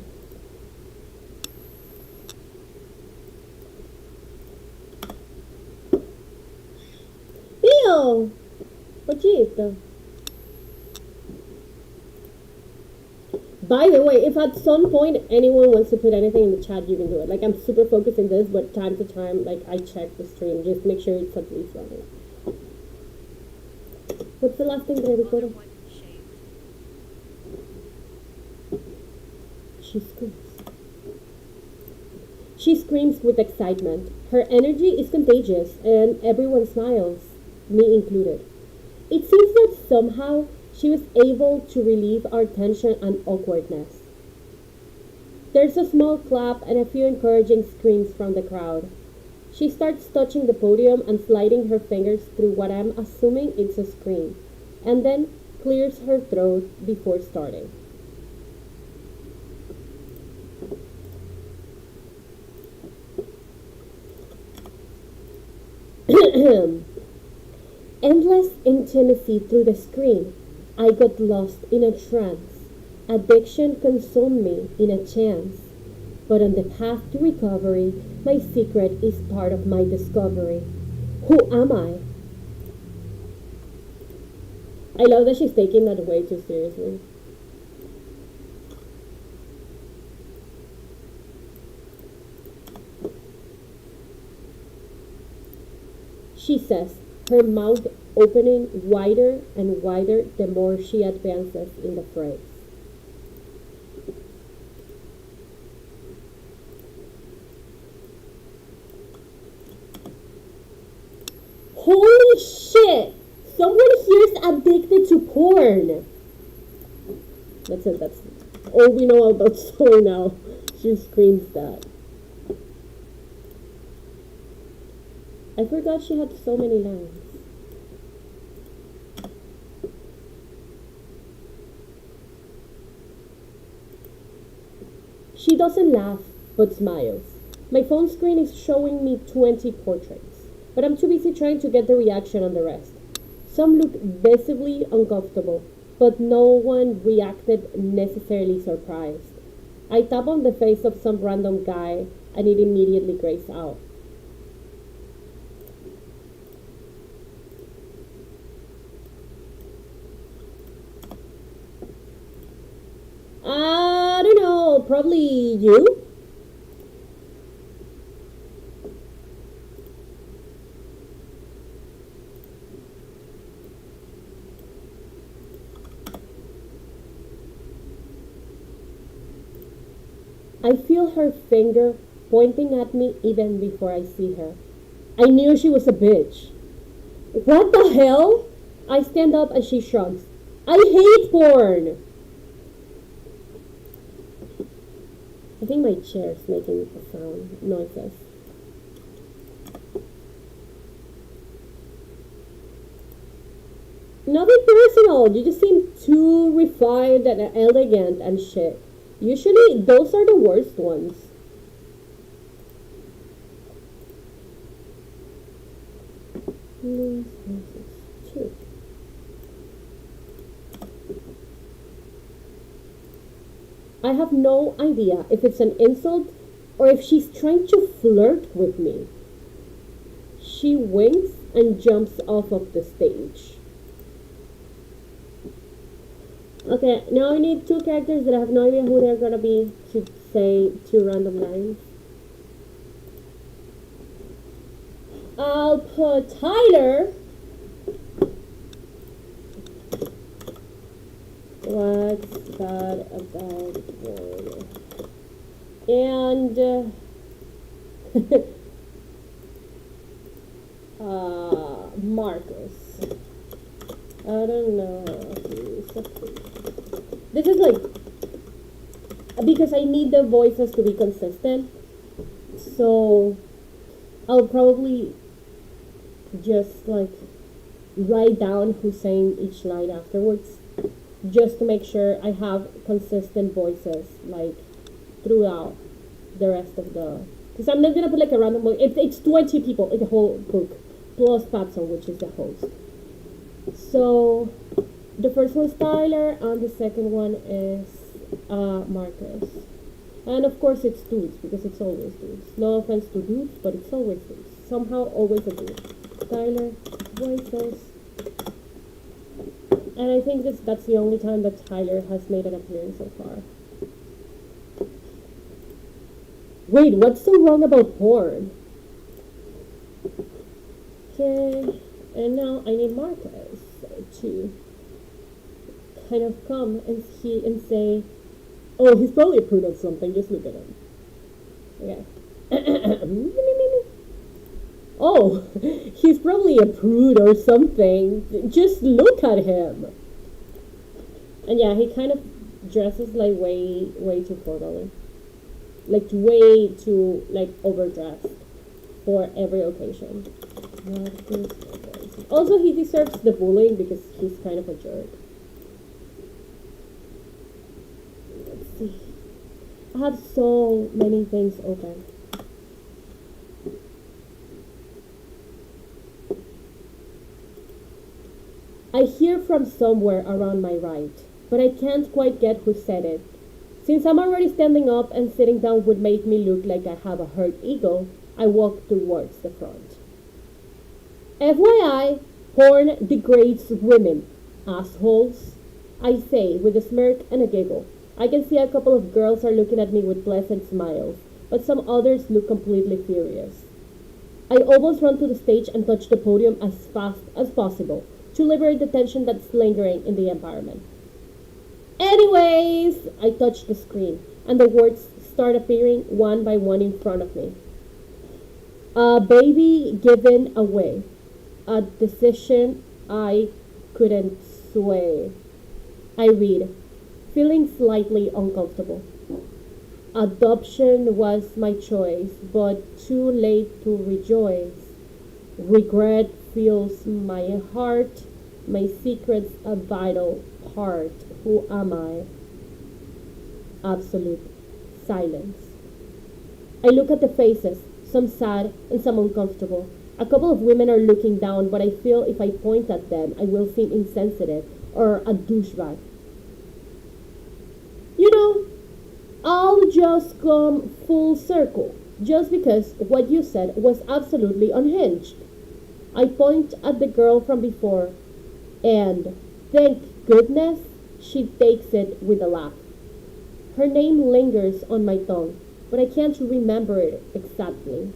Theo! Oggetto. By the way, if at some point anyone wants to put anything in the chat, you can do it. I'm super focused in this, but time to time, I check the stream, just make sure it's at least running. What's the last thing that I recorded? Other one shaved. She screams. She screams with excitement. Her energy is contagious, and everyone smiles, me included. It seems that somehow she was able to relieve our tension and awkwardness. There's a small clap and a few encouraging screams from the crowd. She starts touching the podium and sliding her fingers through what I'm assuming it's a screen, and then clears her throat before starting. Endless intimacy through the screen. I got lost in a trance. Addiction consumed me in a chance. But on the path to recovery, my secret is part of my discovery. Who am I? I love that she's taking that way too seriously. She says, her mouth opening wider and wider the more she advances in the phrase. Holy shit! Someone here's addicted to porn! That's it, that's all we know about the story now. She screams that. I forgot she had so many lines. She doesn't laugh, but smiles. My phone screen is showing me 20 portraits, but I'm too busy trying to get the reaction on the rest. Some look visibly uncomfortable, but no one reacted necessarily surprised. I tap on the face of some random guy and it immediately grays out. I don't know, probably you? I feel her finger pointing at me even before I see her. I knew she was a bitch. What the hell? I stand up and she shrugs. I hate porn! I think my chair is making noises. Nothing personal. You just seem too refined and elegant and shit. Usually, those are the worst ones. Two. I have no idea if it's an insult or if she's trying to flirt with me. She winks and jumps off of the stage. Okay, now I need two characters that I have no idea who they're gonna be to say two random lines. I'll put Tyler. What's bad about porn? And Marcus. I don't know. This is like because I need the voices to be consistent. So I'll probably just like write down who's saying each line afterwards, just to make sure I have consistent voices like throughout the rest of the. Because I'm not gonna put like a random voice. It's 20 people in the whole book, plus Patson, which is the host. So the first one is Tyler, and the second one is Marcus. And of course it's dudes, because it's always dudes. No offense to dudes, but it's always dudes. Somehow always a dude. Tyler, voices. And I think that's the only time that Tyler has made an appearance so far. Wait, what's so wrong about porn? Okay, and now I need Marcus to kind of come and say, Oh, he's probably a prude of something. Just look at him. Okay. Oh, he's probably a prude or something. Just look at him. And yeah, he kind of dresses like way too formally. Like way too like overdressed for every occasion. Also, he deserves the bullying because he's kind of a jerk. Let's see. I have so many things open. I hear from somewhere around my right, but I can't quite get who said it. Since I'm already standing up and sitting down would make me look like I have a hurt ego, I walk towards the front. FYI, porn degrades women, assholes. I say with a smirk and a giggle. I can see a couple of girls are looking at me with pleasant smiles, but some others look completely furious. I almost run to the stage and touch the podium as fast as possible to liberate the tension that's lingering in the environment. Anyways, I touch the screen and the words start appearing one by one in front of me. A baby given away. A decision I couldn't sway. I read, feeling slightly uncomfortable. Adoption was my choice, but too late to rejoice. Regret fills my heart, my secret's a vital part. Who am I? Absolute silence. I look at the faces, some sad and some uncomfortable. A couple of women are looking down, but I feel if I point at them, I will seem insensitive or a douchebag. You know, I'll just come full circle, just because what you said was absolutely unhinged. I point at the girl from before, and thank goodness she takes it with a laugh. Her name lingers on my tongue, but I can't remember it exactly.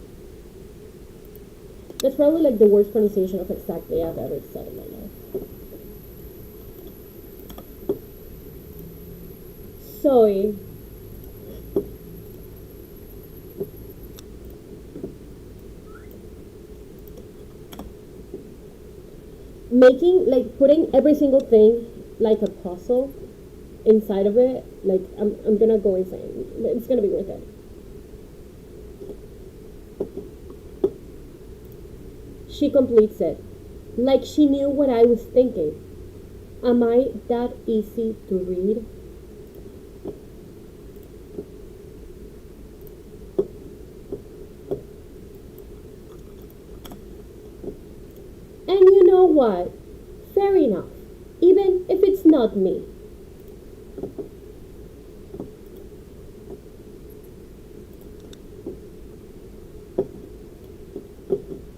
That's probably like the worst pronunciation of exactly I've ever said in my life. Soy. Making, like, putting every single thing like a puzzle inside of it, like, I'm gonna go insane. It's gonna be worth it. She completes it, like she knew what I was thinking. Am I that easy to read? And you know what? Fair enough, even if it's not me.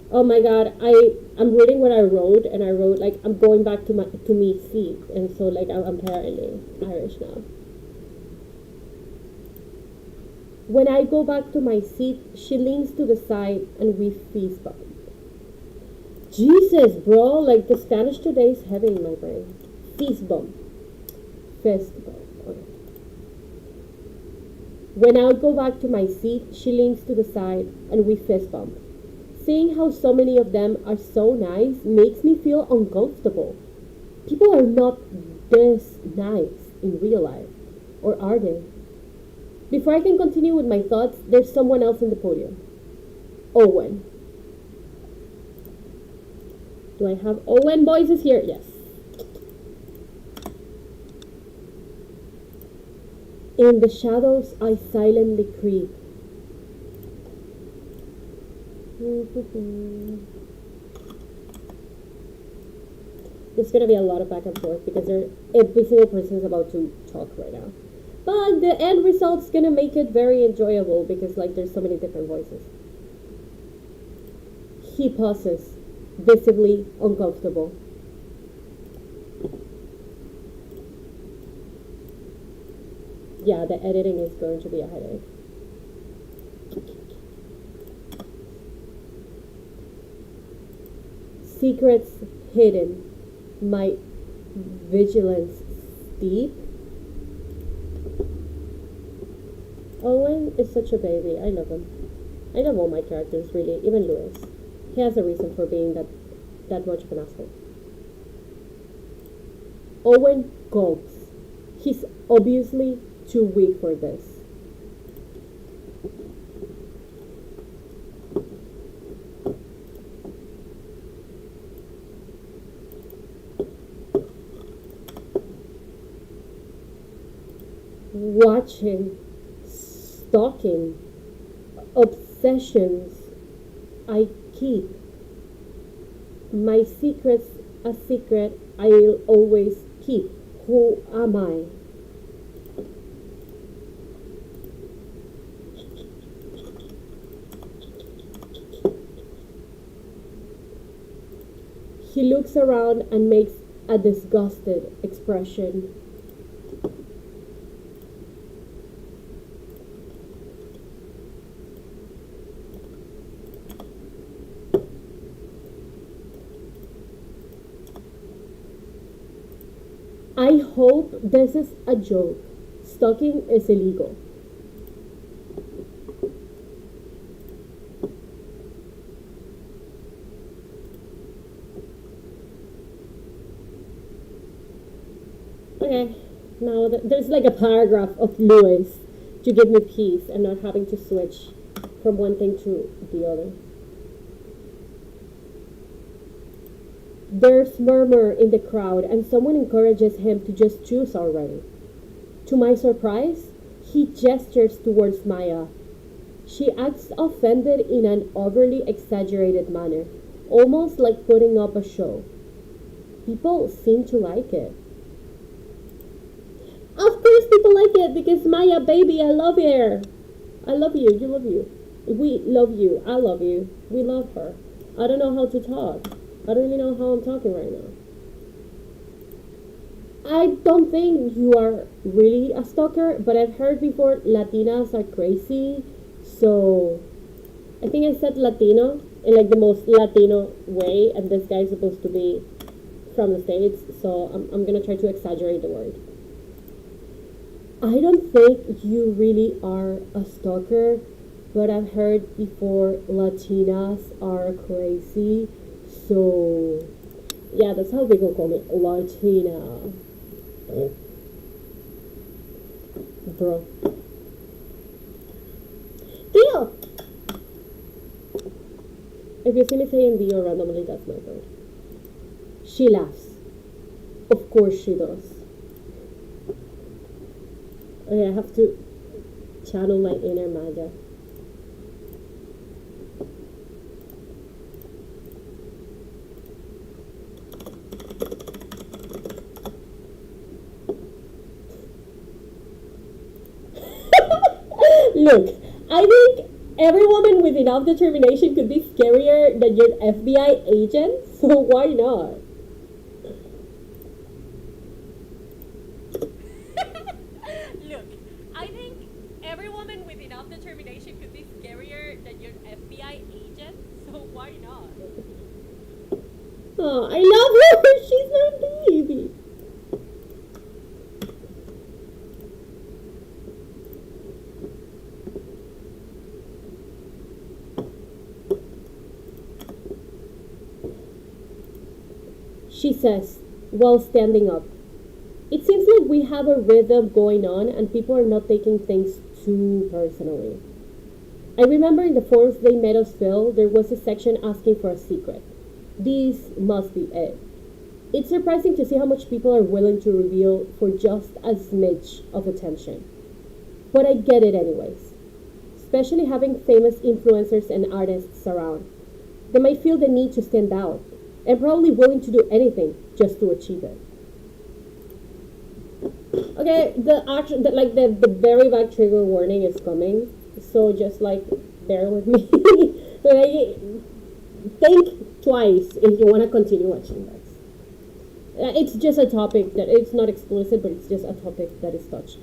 Oh my god, I'm reading what I wrote, and I wrote like I'm going back to my to me seat, and so like I'm apparently Irish now. When I go back to my seat, she leans to the side and we fist bump. Jesus, bro, like the Spanish today is heavy in my brain. Fist bump. Fist bump. Okay. When I go back to my seat, she leans to the side and we fist bump. Seeing how so many of them are so nice makes me feel uncomfortable. People are not this nice in real life. Or are they? Before I can continue with my thoughts, there's someone else in the podium. Owen. Do I have Owen voices here? Yes. In the shadows, I silently creep. There's gonna be a lot of back and forth because every single person is about to talk right now. But the end result's gonna make it very enjoyable because like there's so many different voices. He pauses, visibly uncomfortable. Yeah, the editing is going to be a headache. Secrets hidden. My vigilance steep. Owen is such a baby. I love him. I love all my characters, really. Even Lewis. He has a reason for being that much of an asshole. Owen gulps. He's obviously too weak for this. Watching, stalking, obsessions I keep. My secret's a secret I'll always keep. Who am I? He looks around and makes a disgusted expression. I hope this is a joke. Stalking is illegal. Okay, now there's like a paragraph of Lewis to give me peace and not having to switch from one thing to the other. There's murmur in the crowd, and someone encourages him to just choose already. To my surprise, he gestures towards Maya. She acts offended in an overly exaggerated manner, almost like putting up a show. People seem to like it. Of course, people like it because Maya, baby, I love her. I love you. You love you. We love you. I love you. We love her. I don't know how to talk. I don't even know how I'm talking right now. I don't think you are really a stalker, but I've heard before Latinas are crazy. So I think I said Latino in like the most Latino way, and this guy's supposed to be from the States, so I'm gonna try to exaggerate the word. I don't think you really are a stalker, but I've heard before Latinas are crazy. So, yeah, that's how people call me, Latina. Bro. Theo! If you see me saying Theo randomly, that's my bird. She laughs. Of course she does. Okay, I have to channel my inner Maya. Look, I think every woman with enough determination could be scarier than your FBI agent, so why not? Look, I think every woman with enough determination could be scarier than your FBI agent, so why not? Oh, I love her! She's my baby! She says, while standing up. It seems like we have a rhythm going on and people are not taking things too personally. I remember in the forms they made us fill, there was a section asking for a secret. This must be it. It's surprising to see how much people are willing to reveal for just a smidge of attention. But I get it anyways. Especially having famous influencers and artists around. They might feel the need to stand out and probably willing to do anything just to achieve it. Okay, the very bad trigger warning is coming, so just like bear with me. Like, think twice if you want to continue watching this. It's just a topic that it's not explicit, but it's just a topic that is touched.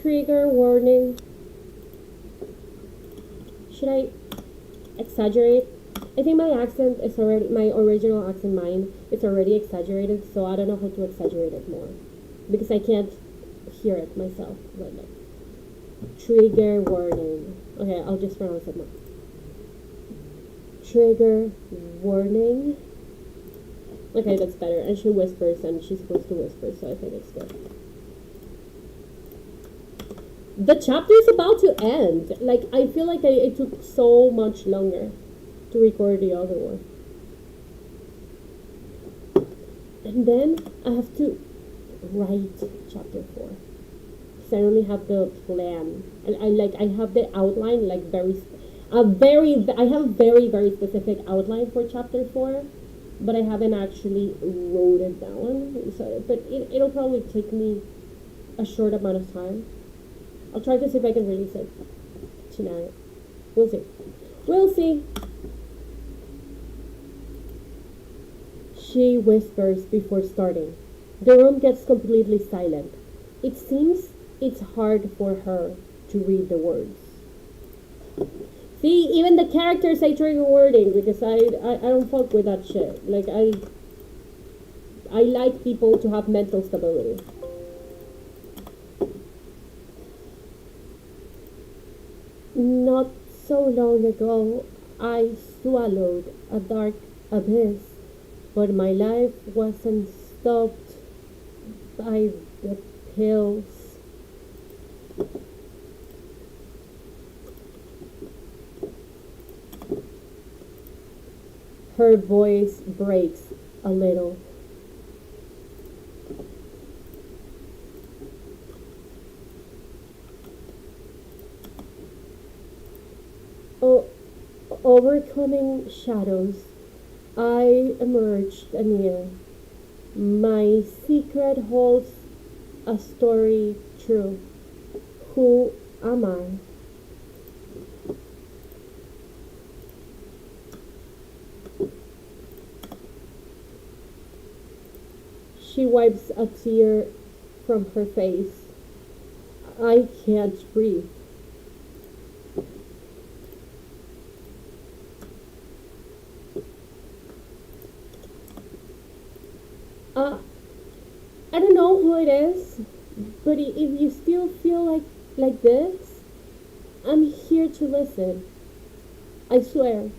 Trigger warning. Should I exaggerate? I think my accent is already my original accent. Mine it's already exaggerated, so I don't know how to exaggerate it more because I can't hear it myself right now. Trigger warning. Okay, I'll just pronounce it now. Trigger warning. Okay, that's better. And she whispers, and she's supposed to whisper, so I think it's good. The chapter is about to end. Like, I feel like it took so much longer to record the other one. And then I have to write chapter 4. Because I only have the plan. And I have the outline, like, I have a very specific outline for chapter 4. But I haven't actually wrote it down. So, but it'll probably take me a short amount of time. I'll try to see if I can release it tonight. We'll see. We'll see. She whispers before starting. The room gets completely silent. It seems it's hard for her to read the words. See, even the characters say trigger wording because I don't fuck with that shit. Like, I like people to have mental stability. Not so long ago, I swallowed a dark abyss, but my life wasn't stopped by the pills. Her voice breaks a little. Overcoming shadows, I emerged anear. My secret holds a story true. Who am I? She wipes a tear from her face. I can't breathe. I don't know who it is, but if you still feel like this, I'm here to listen. I swear.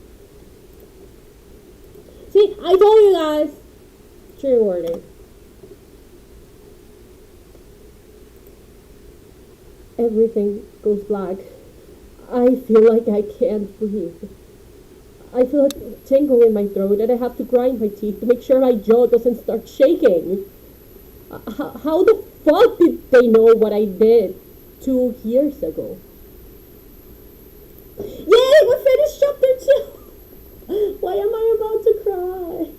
See, I told you guys. Trigger warning. Everything goes black. I feel like I can't breathe. I feel a tingle in my throat and I have to grind my teeth to make sure my jaw doesn't start shaking. How the fuck did they know what I did 2 years ago? Yay, we finished chapter 2! Why am I about to cry?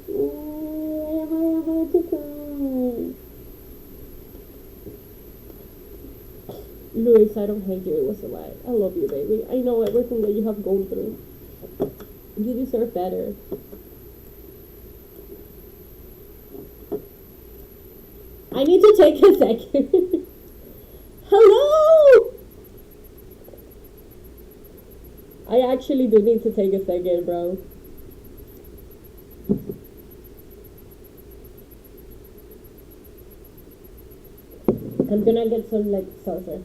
Why am I about to cry? Luis, I don't hate you, it was a lie. I love you, baby. I know everything that you have gone through. You deserve better. I need to take a second. Hello! I actually do need to take a second, bro. I'm gonna get some, like, salsa.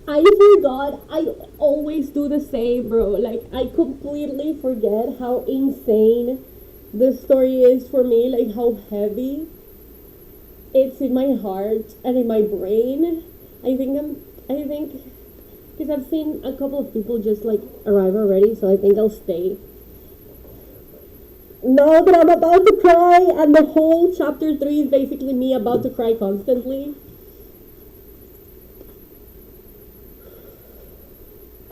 I forgot. I always do the same, bro. Like, I completely forget how insane this story is for me. Like, how heavy it's in my heart and in my brain. I think, because I've seen a couple of people just, like, arrive already, so I think I'll stay. No, but I'm about to cry, and the whole chapter 3 is basically me about to cry constantly.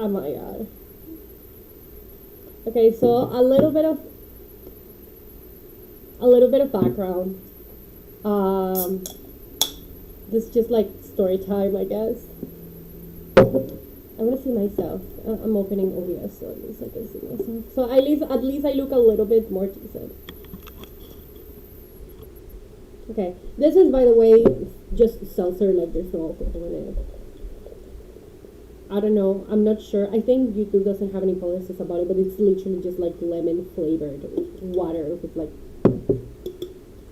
Oh my god. Okay, so a little bit of background. This is just like story time, I guess. I want to see myself. I'm opening OBS so at least I can see myself. So at least I look a little bit more decent. Okay, this is by the way just seltzer, like there's no alcohol in it. I don't know. I'm not sure. I think YouTube doesn't have any policies about it, but it's literally just like lemon flavored water with like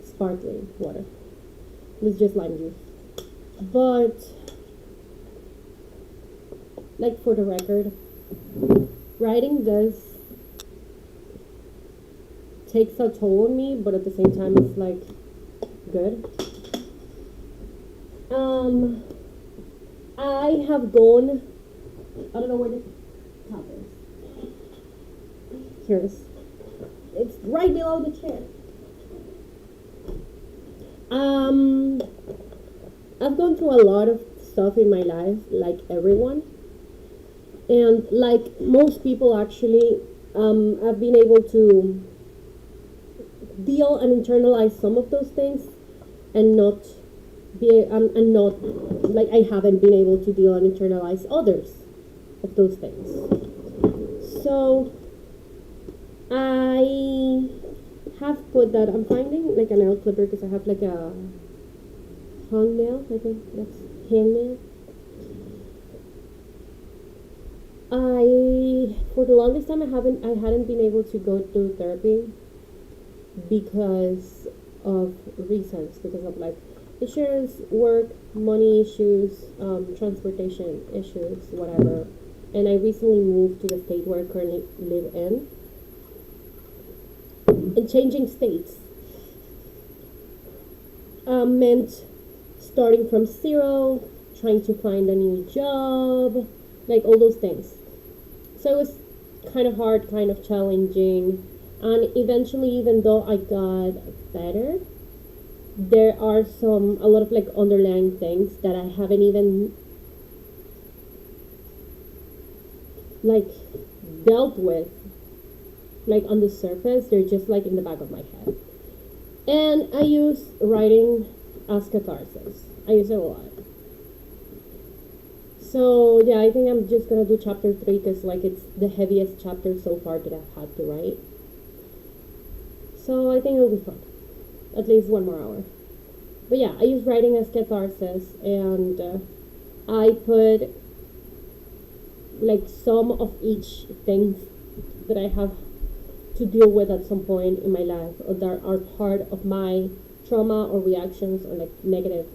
sparkling water. It's just lime juice. But like for the record, writing this takes a toll on me, but at the same time it's like good. I have gone. I don't know where the top is. Here's. It's right below the chair. I've gone through a lot of stuff in my life, like everyone, and like most people, actually, I've been able to deal and internalize some of those things, and not and not like I haven't been able to deal and internalize others of those things. So I have put that. I'm finding like a nail clipper because I have like a hangnail. I think that's hangnail. For the longest time I hadn't been able to go to therapy because of reasons, because of like insurance, work, money issues, transportation issues, whatever. And I recently moved to the state where I currently live in. And changing states meant starting from zero, trying to find a new job, like all those things. So it was kind of hard, kind of challenging. And eventually, even though I got better, there are a lot of like underlying things that I haven't even like dealt with, like on the surface. They're just like in the back of my head. And I use writing as catharsis. I use it a lot. So yeah, I think I'm just gonna do chapter 3 because like it's the heaviest chapter so far that I've had to write. So I think it'll be fun. At least 1 more hour. But yeah, I use writing as catharsis, and I put like some of each things that I have to deal with at some point in my life, or that are part of my trauma or reactions or like negative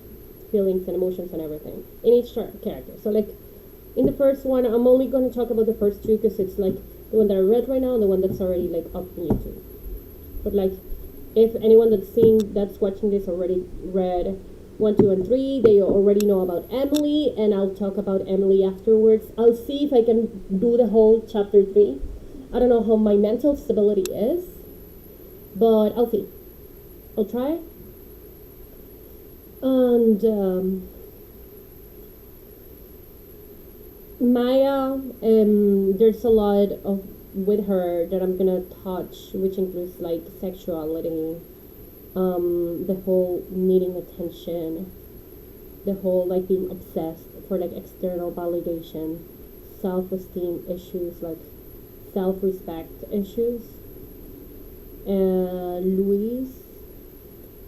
feelings and emotions and everything in each character. So like in the first one, I'm only going to talk about the first 2 because it's like the one that I read right now and the one that's already like up on YouTube. But like if anyone that's watching this already read 1, 2, and 3, they already know about Emily, and I'll talk about Emily afterwards. I'll see if I can do the whole chapter 3. I don't know how my mental stability is, but I'll see. I'll try. And Maya, there's a lot of with her that I'm gonna touch, which includes like sexuality, the whole needing attention, the whole like being obsessed for like external validation, self-esteem issues, like self-respect issues. And Louise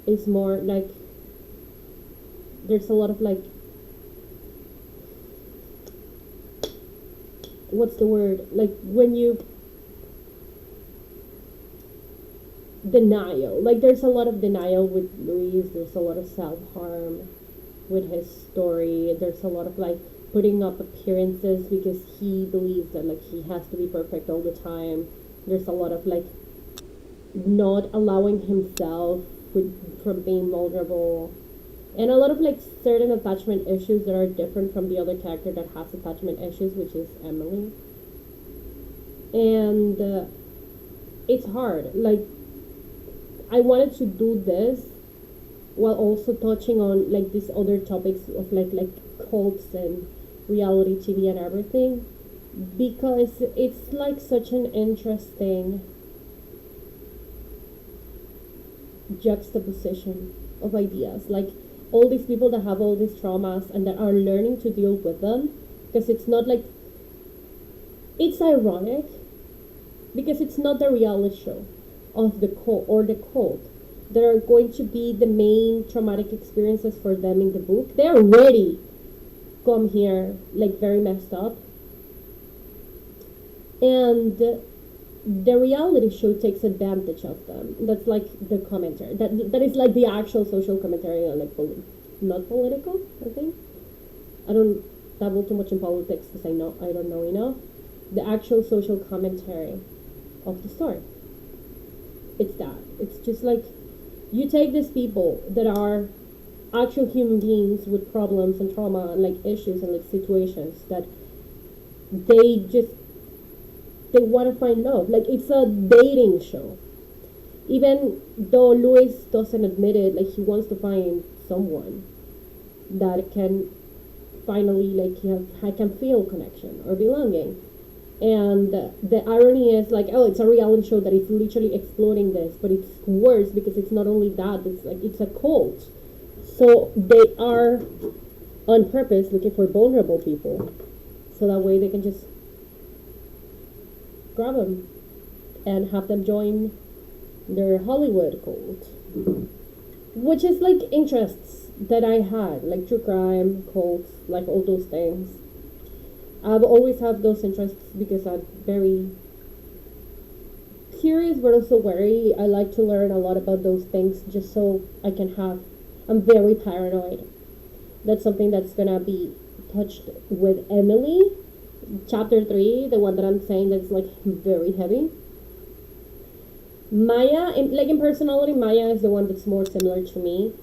is more like there's a lot of like, what's the word, like when you denial, like there's a lot of denial with Louise. There's a lot of self-harm with his story. There's a lot of like putting up appearances because he believes that like he has to be perfect all the time. There's a lot of like not allowing himself from being vulnerable, and a lot of like certain attachment issues that are different from the other character that has attachment issues, which is Emily. And it's hard. Like I wanted to do this while also touching on like these other topics of like cults and reality TV and everything, because it's like such an interesting juxtaposition of ideas. Like all these people that have all these traumas and that are learning to deal with them, because it's not like It's ironic because it's not the reality show of the cult or the cult that are going to be the main traumatic experiences for them in the book. They already come here like very messed up, and the reality show takes advantage of them. That's like the commentary. That is like the actual social commentary, like not political. I think I don't dabble too much in politics because I don't know enough. The actual social commentary of the story. It's that. It's just like you take these people that are actual human beings with problems and trauma and like issues and like situations that they just they want to find love. Like it's a dating show. Even though Louis doesn't admit it, like he wants to find someone that can finally like I can feel connection or belonging. And the irony is like, oh, it's a reality show that is literally exploring this, but it's worse because it's not only that, it's like it's a cult. So they are on purpose looking for vulnerable people, so that way they can just grab them and have them join their Hollywood cult, which is like interests that I had, like true crime, cults, like all those things. I've always had those interests because I'm very curious but also wary. I like to learn a lot about those things just so I can have. I'm very paranoid. That's something that's gonna be touched with Emily, chapter 3, the one that I'm saying that's like very heavy. Maya, in personality, Maya is the one that's more similar to me,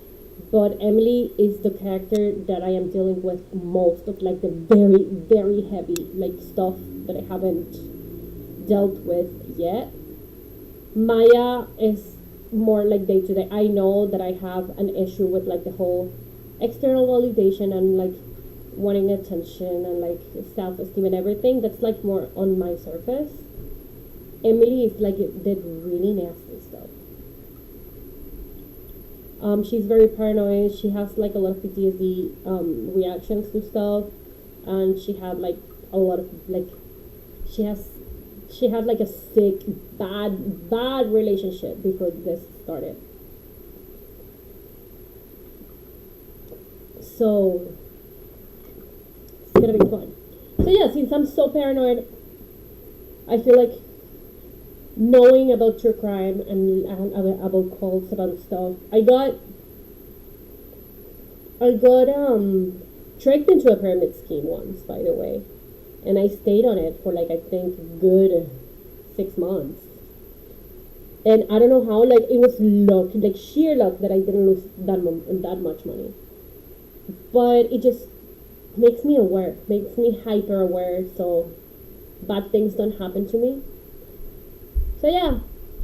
but Emily is the character that I am dealing with most of like the very, very heavy like stuff that I haven't dealt with yet. Maya is more like day to day. I know that I have an issue with like the whole external validation and like wanting attention and like self esteem and everything. That's like more on my surface. Emily is like the really nasty stuff. She's very paranoid. She has like a lot of PTSD reactions to stuff, and she had like a lot of like she has she had like a sick, bad relationship before this started. So it's gonna be fun. So yeah, since I'm so paranoid, I feel like knowing about true crime and about cults, about stuff. I got tricked into a pyramid scheme once, by the way, and I stayed on it for like I think good 6 months. And I don't know how, like it was luck, like sheer luck that I didn't lose that much money. But it just makes me aware, makes me hyper aware, so bad things don't happen to me. So yeah,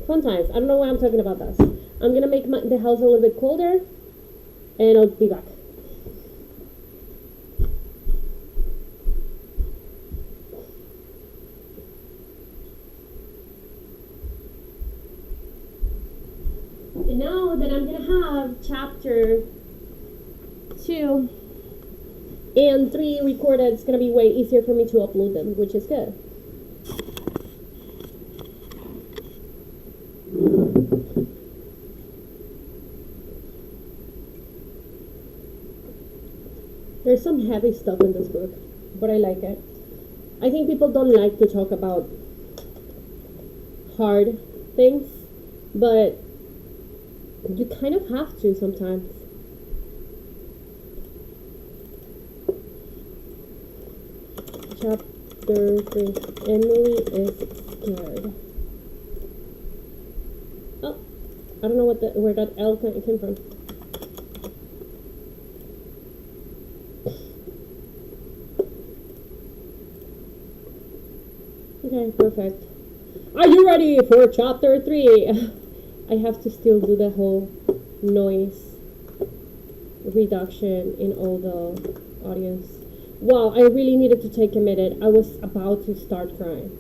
fun times. I don't know why I'm talking about this. I'm gonna make the house a little bit colder, and I'll be back. And now that I'm gonna have chapter 2 and 3 recorded, it's gonna be way easier for me to upload them, which is good. There's some heavy stuff in this book, but I like it. I think people don't like to talk about hard things, but you kind of have to sometimes. Chapter 3. Emily is scared. Oh, I don't know where that L came from. Okay, perfect. Are you ready for chapter 3? I have to still do the whole noise reduction in all the audience. Wow, I really needed to take a minute. I was about to start crying.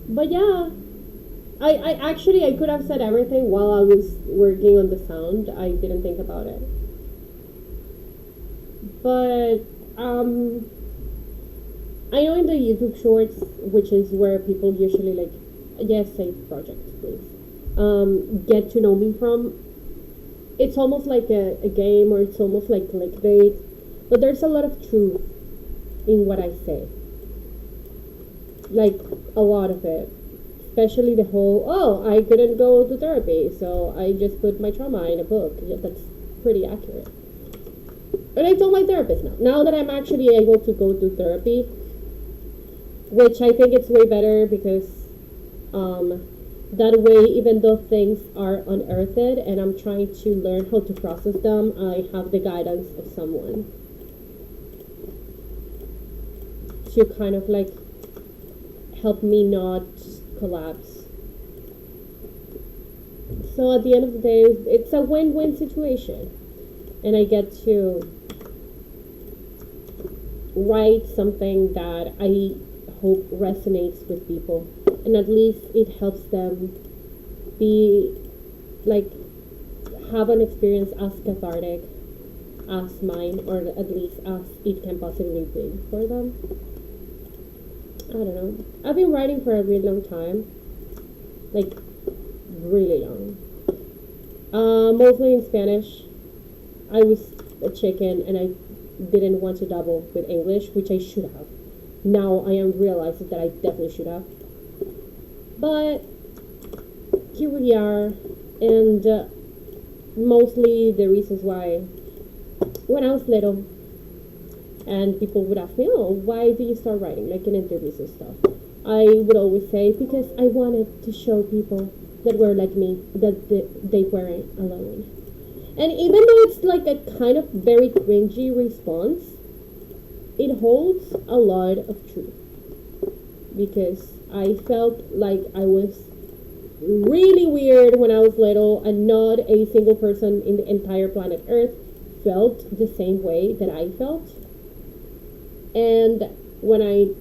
But yeah, I actually I could have said everything while I was working on the sound. I didn't think about it. But I know in the YouTube shorts, which is where people usually like, yes, say project, please, get to know me from. It's almost like a game, or it's almost like clickbait, but there's a lot of truth in what I say. Like, a lot of it. Especially the whole, oh, I couldn't go to therapy, so I just put my trauma in a book. Yeah, that's pretty accurate. And I told my therapist now. Now that I'm actually able to go to therapy, which I think it's way better because that way, even though things are unearthed and I'm trying to learn how to process them, I have the guidance of someone to kind of like help me not collapse. So at the end of the day, it's a win-win situation, and I get to write something that I hope resonates with people, and at least it helps them be like have an experience as cathartic as mine, or at least as it can possibly be for them. I don't know. I've been writing for a really long time, like really long. Mostly in Spanish. I was a chicken and I didn't want to double with English, which I should have. Now I am realizing that I definitely should have. But here we are, and mostly the reasons why, when I was little, and people would ask me, oh, why do you start writing, like in interviews and stuff? I would always say, because I wanted to show people that were like me that they weren't alone. And even though it's like a kind of very cringy response, it holds a lot of truth. Because I felt like I was really weird when I was little, and not a single person in the entire planet Earth felt the same way that I felt. And when I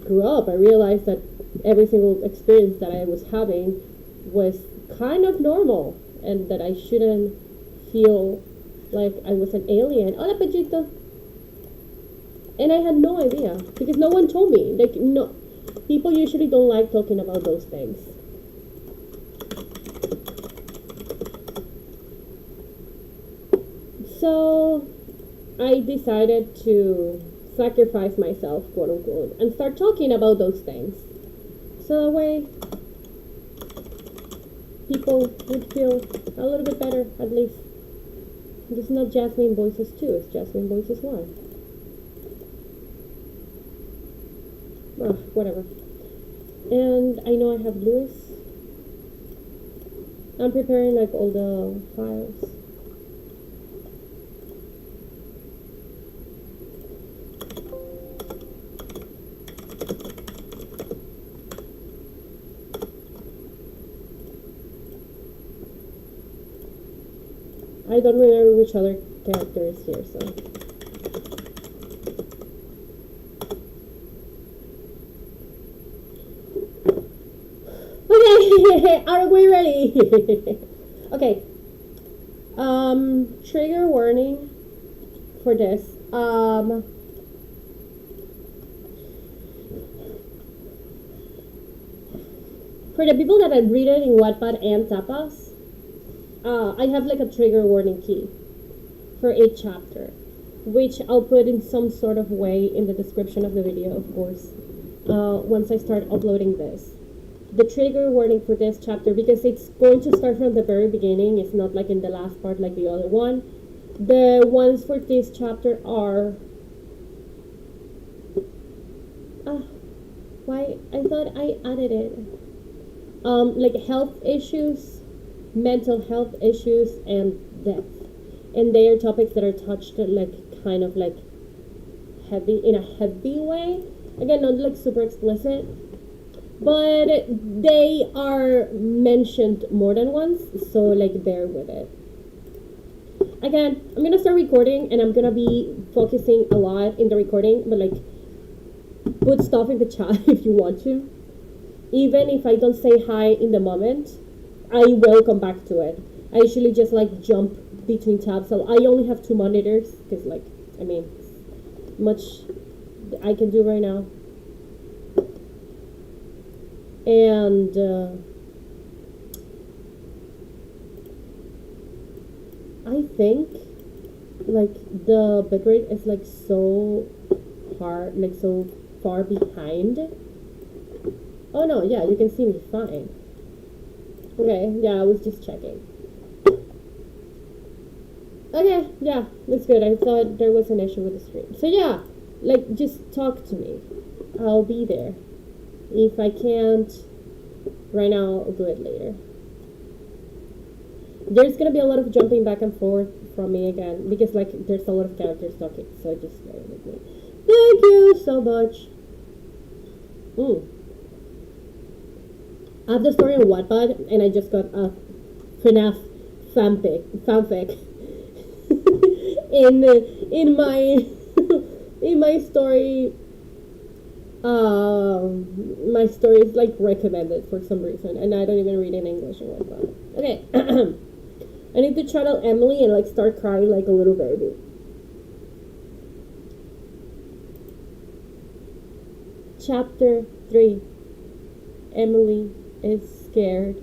grew up, I realized that every single experience that I was having was kind of normal, and that I shouldn't feel like I was an alien. Hola, Pechito. And I had no idea because no one told me. Like, no, people usually don't like talking about those things. So I decided to sacrifice myself, quote unquote, and start talking about those things. So that way people would feel a little bit better, at least. It's not Jasmine Voices 2, it's Jasmine Voices 1. Whatever. And I know I have Lewis. I'm preparing like all the files. I don't remember which other character is here, so. Okay, are we ready? Okay. Trigger warning for this. For the people that have read it in Wattpad and Tapas, I have like a trigger warning key for each chapter, which I'll put in some sort of way in the description of the video, of course, once I start uploading this. The trigger warning for this chapter, because it's going to start from the very beginning, it's not like in the last part like the other one. The ones for this chapter are... why? I thought I added it. Like health issues, mental health issues, and death. And they are topics that are touched like kind of like heavy, in a heavy way. Again, not like super explicit, but they are mentioned more than once, so like bear with it. Again, I'm gonna start recording and I'm gonna be focusing a lot in the recording, but like put stuff in the chat if you want to. Even if I don't say hi in the moment, I will come back to it. I usually just like jump between tabs. So I only have two monitors because, like, I mean, much I can do right now. And I think like the bitrate is like so hard, like so far behind. Oh no, yeah, you can see me fine. Okay, yeah, I was just checking. Okay, yeah, that's good. I thought there was an issue with the stream. So yeah, like just talk to me. I'll be there. If I can't right now, I'll do it later. There's gonna be a lot of jumping back and forth from me again because like there's a lot of characters talking. So just bear with me. Thank you so much. I have the story on Wattpad, and I just got a FNAF fanfic in my in my story. My story is like recommended for some reason, and I don't even read in English and whatnot. Okay, I need to channel Emily and like start crying like a little baby. Chapter 3. Emily is scared.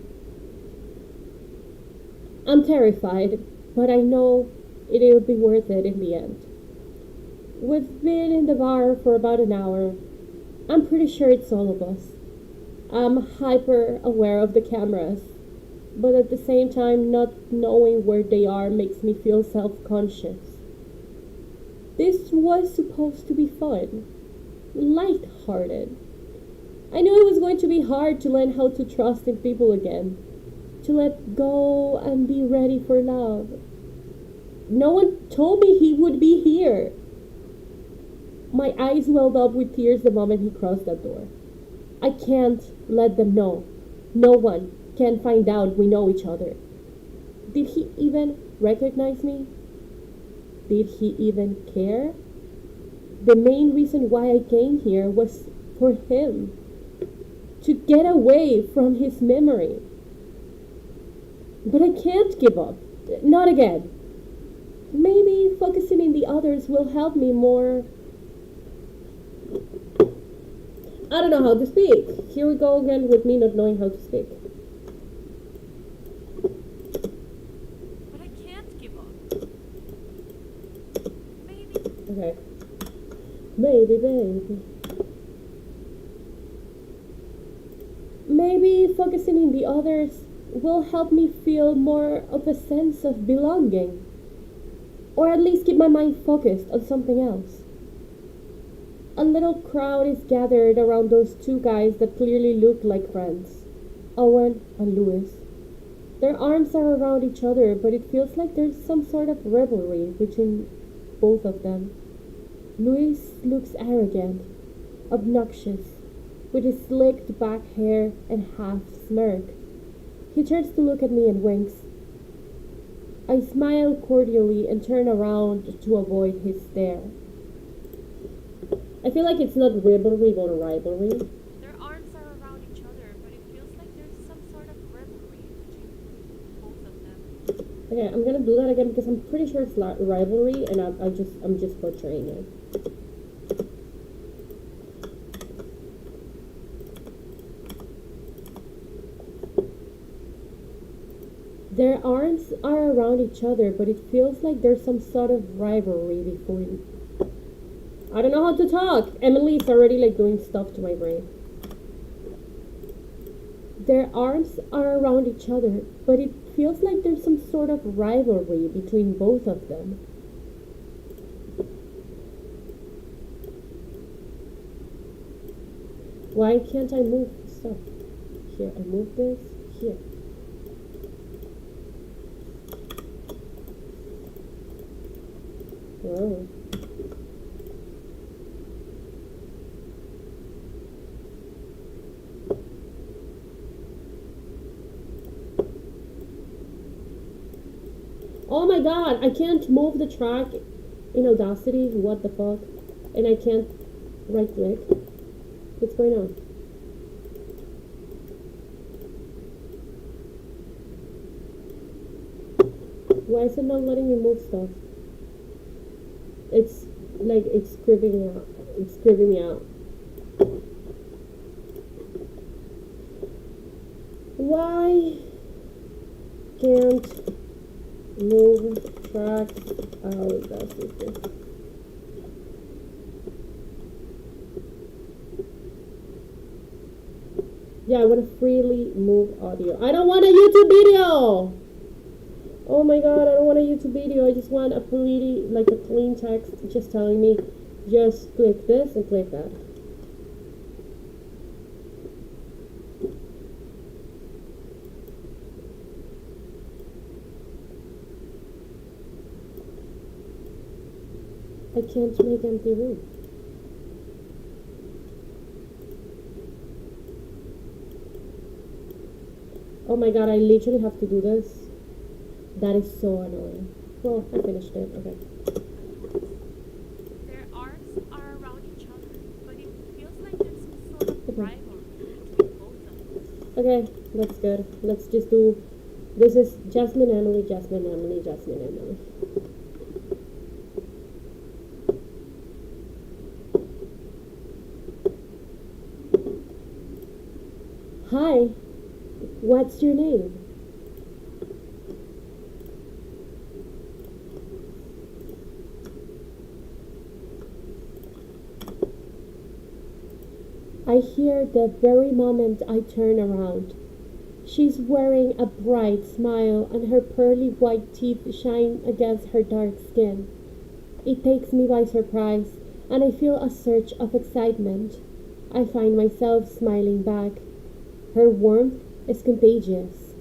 I'm terrified, but I know it'll be worth it in the end. We've been in the bar for about an hour. I'm pretty sure it's all of us. I'm hyper aware of the cameras, but at the same time, not knowing where they are makes me feel self-conscious. This was supposed to be fun, light-hearted. I knew it was going to be hard to learn how to trust in people again, to let go and be ready for love. No one told me he would be here. My eyes welled up with tears the moment he crossed that door. I can't let them know. No one can find out we know each other. Did he even recognize me? Did he even care? The main reason why I came here was for him. To get away from his memory. But I can't give up. Not again. Maybe focusing in the others will help me more. I don't know how to speak. Here we go again with me not knowing how to speak. But I can't give up. Maybe. Okay. Baby. Maybe focusing in the others will help me feel more of a sense of belonging. Or at least keep my mind focused on something else. A little crowd is gathered around those two guys that clearly look like friends, Owen and Louis. Their arms are around each other, but it feels like there's some sort of rivalry between both of them. Louis looks arrogant, obnoxious, with his slicked back hair and half smirk. He turns to look at me and winks. I smile cordially and turn around to avoid his stare. I feel like it's not rivalry but rivalry. Their arms are around each other, but it feels like there's some sort of rivalry between both of them. Okay, I'm gonna do that again because I'm pretty sure it's rivalry, and I'm just butchering it. Their arms are around each other, but it feels like there's some sort of rivalry between. I don't know how to talk. Emily's already like doing stuff to my brain. Their arms are around each other, but it feels like there's some sort of rivalry between both of them. Why can't I move stuff? Here, I move this. Here. Whoa. Oh my god, I can't move the track in Audacity. What the fuck? And I can't right click. What's going on? Why is it not letting me move stuff? It's like it's creeping me out. It's creeping me out. Why can't move tracks out? That's it. Yeah, I want to freely move audio. I don't want a YouTube video. Oh my god, I don't want a YouTube video. I just want a clean text just telling me just click this and click that. I can't make empty room. Oh my god, I literally have to do this. That is so annoying. Well, I finished it. Okay. Their arms are around each other, but it feels like there's some sort of rivalry between both of them. Okay, that's good. Let's just do. This is Jasmine, Emily, Jasmine, Emily, Jasmine, Emily. Hi, what's your name? I hear the very moment I turn around. She's wearing a bright smile and her pearly white teeth shine against her dark skin. It takes me by surprise and I feel a surge of excitement. I find myself smiling back. Her warmth is contagious.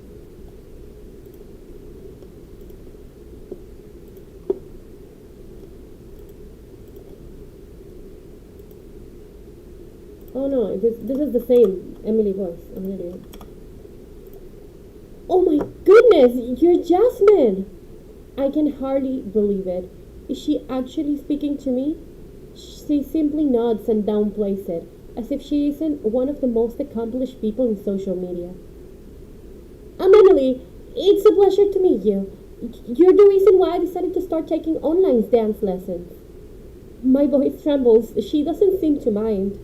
Oh no, this is the same Emily voice. I'm an idiot. Oh my goodness, you're Jasmine! I can hardly believe it. Is she actually speaking to me? She simply nods and downplays it, as if she isn't one of the most accomplished people in social media. I'm Emily. It's a pleasure to meet you. You're the reason why I decided to start taking online dance lessons. My voice trembles. She doesn't seem to mind.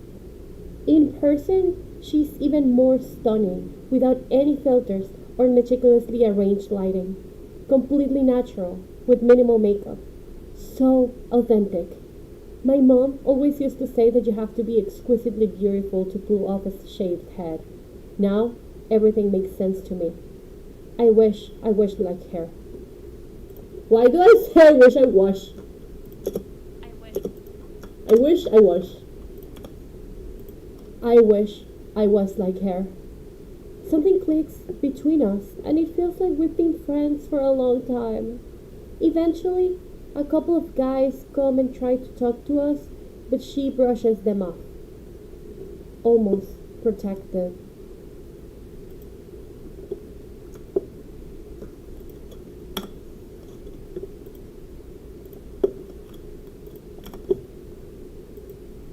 In person, she's even more stunning, without any filters or meticulously arranged lighting. Completely natural, with minimal makeup. So authentic. My mom always used to say that you have to be exquisitely beautiful to pull off a shaved head. Now, everything makes sense to me. I wish like her. Why do I say I wish I was? I wish. I wish I was. I wish I was like her. Something clicks between us, and it feels like we've been friends for a long time. Eventually, a couple of guys come and try to talk to us, but she brushes them off. Almost protective.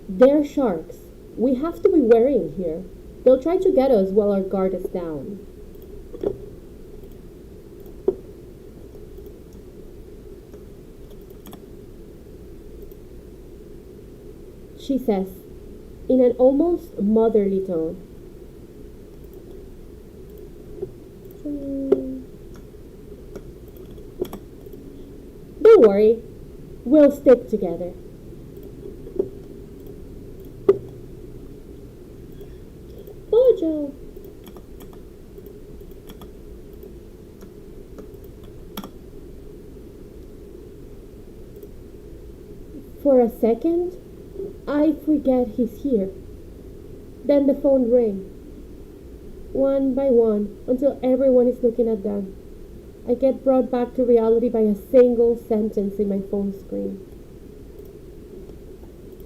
They're sharks. We have to be wary here. They'll try to get us while our guard is down. She says, in an almost motherly tone. Don't worry, we'll stick together. Bojo! For a second, I forget he's here. Then the phone rings, one by one, until everyone is looking at them. I get brought back to reality by a single sentence in my phone screen.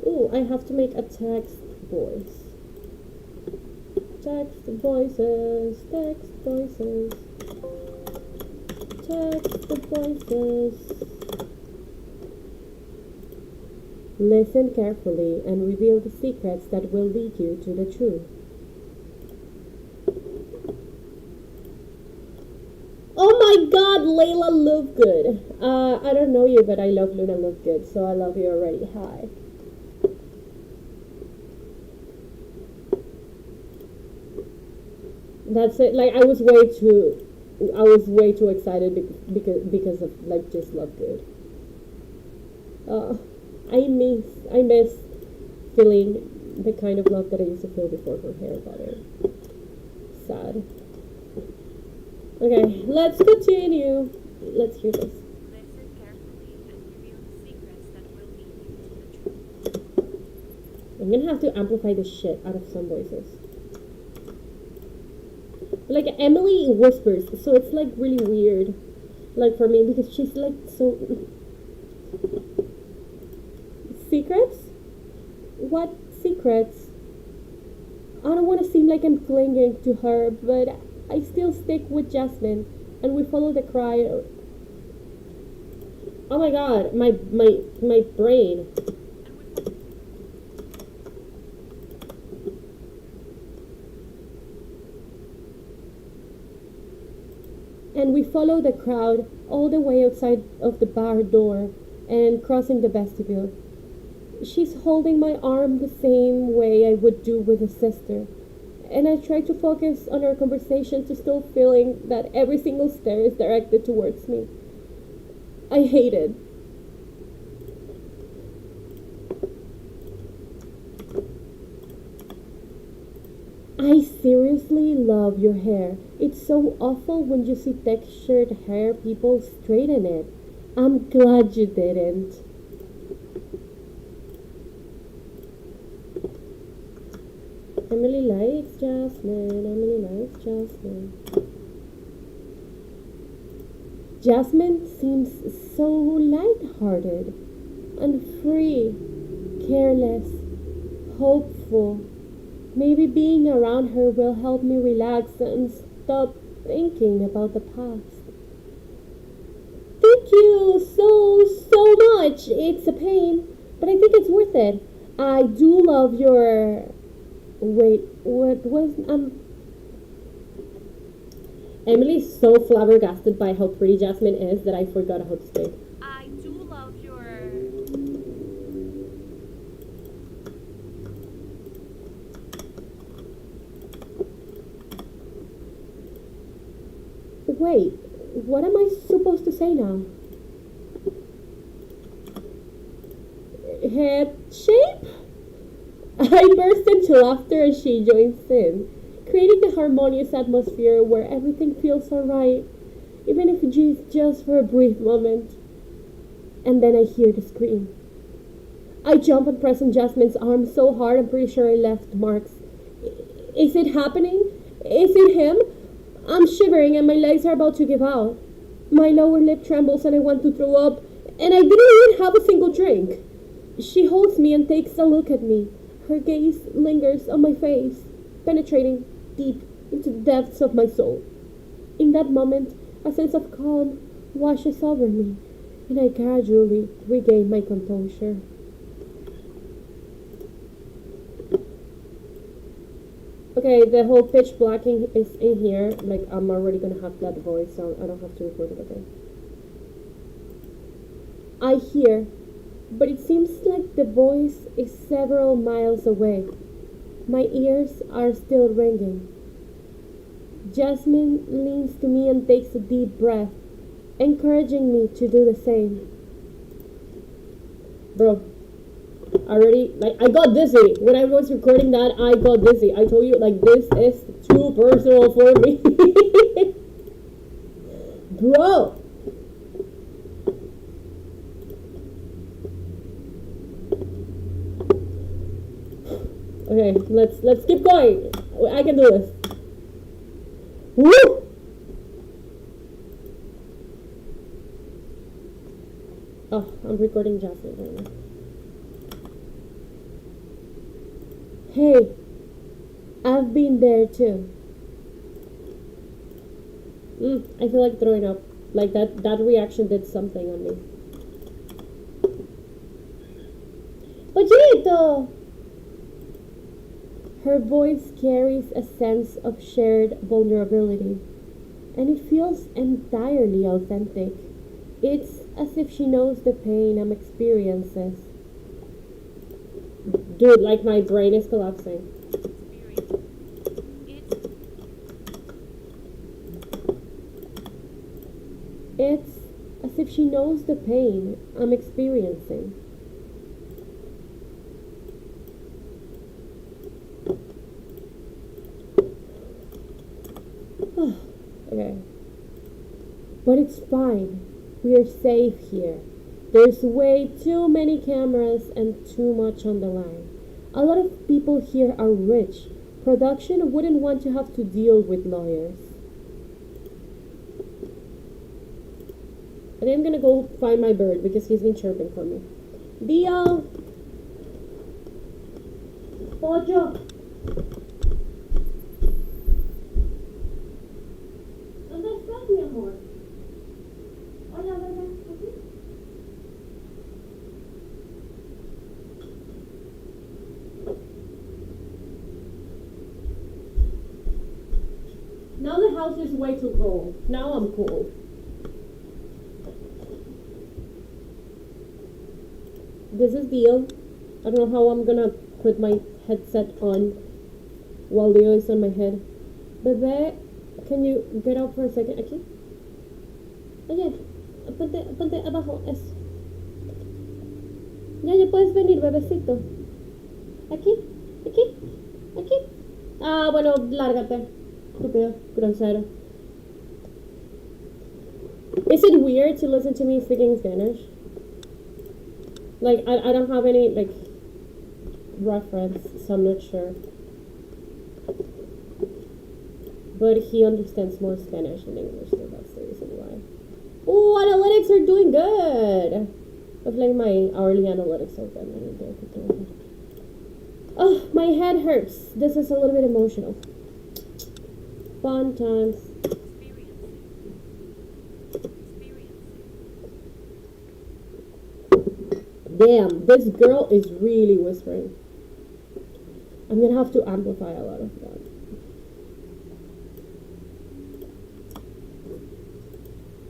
Ooh, I have to make a text voice. Text voices, text voices, text voices. Listen carefully and reveal the secrets that will lead you to the truth. Oh my god, Layla Lovegood. I don't know you, but I love Luna Lovegood, so I love you already. Hi. That's it. Like I was way too excited because of like just Lovegood. Uh, I miss feeling the kind of love that I used to feel before for Harry Potter. Sad. Okay, let's continue. Let's hear this. Listen carefully and reveal the secrets that will lead you to the truth. I'm gonna have to amplify the shit out of some voices. Like Emily whispers, so it's like really weird. Like for me, because she's like so. Secrets? What secrets? I don't want to seem like I'm clinging to her, but I still stick with Jasmine, and we follow the cry. Oh my god, my brain. And we follow the crowd all the way outside of the bar door and crossing the vestibule. She's holding my arm the same way I would do with a sister. And I try to focus on our conversation to still feeling that every single stare is directed towards me. I hate it. I seriously love your hair. It's so awful when you see textured hair people straighten it. I'm glad you didn't. Emily likes Jasmine. Emily likes Jasmine. Jasmine seems so light-hearted and free, careless, hopeful. Maybe being around her will help me relax and stop thinking about the past. Thank you so much. It's a pain, but I think it's worth it. I do love your. Wait, what was Emily's so flabbergasted by how pretty Jasmine is that I forgot how to speak. I do love your. Wait, what am I supposed to say now? Head shape? I burst into laughter as she joins in, creating a harmonious atmosphere where everything feels alright, even if it's just for a brief moment. And then I hear the scream. I jump and press on Jasmine's arm so hard I'm pretty sure I left marks. Is it happening? Is it him? I'm shivering and my legs are about to give out. My lower lip trembles and I want to throw up, and I didn't even have a single drink. She holds me and takes a look at me. Her gaze lingers on my face, penetrating deep into the depths of my soul. In that moment, a sense of calm washes over me, and I gradually regain my composure. Okay, the whole pitch blacking is in here. Like, I'm already gonna have that voice, so I don't have to record it again. I hear, but it seems like the voice is several miles away. My ears are still ringing. Jasmine leans to me and takes a deep breath, encouraging me to do the same. Bro, I got dizzy. When I was recording that, I got dizzy. I told you, like, this is too personal for me. Bro. Okay, let's keep going. I can do this. Woo! Oh, I'm recording Jasmine right now. Hey, I've been there too. I feel like throwing up. Like that reaction did something on me. Pochito! Her voice carries a sense of shared vulnerability. and it feels entirely authentic. It's as if she knows the pain I'm experiencing. Dude, like my brain is collapsing. It's as if she knows the pain I'm experiencing. Okay. But it's fine. We're safe here. There's way too many cameras and too much on the line. A lot of people here are rich. Production wouldn't want to have to deal with lawyers. I think I'm gonna go find my bird because he's been chirping for me. Dio! Pollo! ¿Dónde estás, mi amor? Hola, bebé. ¿Aquí? Now the house is way too cold. Now I'm cold. This is Dio. I don't know how I'm gonna put my headset on while Dio is on my head. Bebé, can you get out for a second? Aquí. Oye, ponte abajo. Eso. Ya puedes venir, bebecito. Aquí. Ah, bueno, lárgate. Estúpido, grosero. Is it weird to listen to me speaking Spanish? Like, I don't have any, like, reference, so I'm not sure. But he understands more Spanish than English, so that's the reason why. Oh, analytics are doing good! I've like my hourly analytics open. Oh, my head hurts. This is a little bit emotional. Fun times. Damn, this girl is really whispering. I'm gonna have to amplify a lot of that.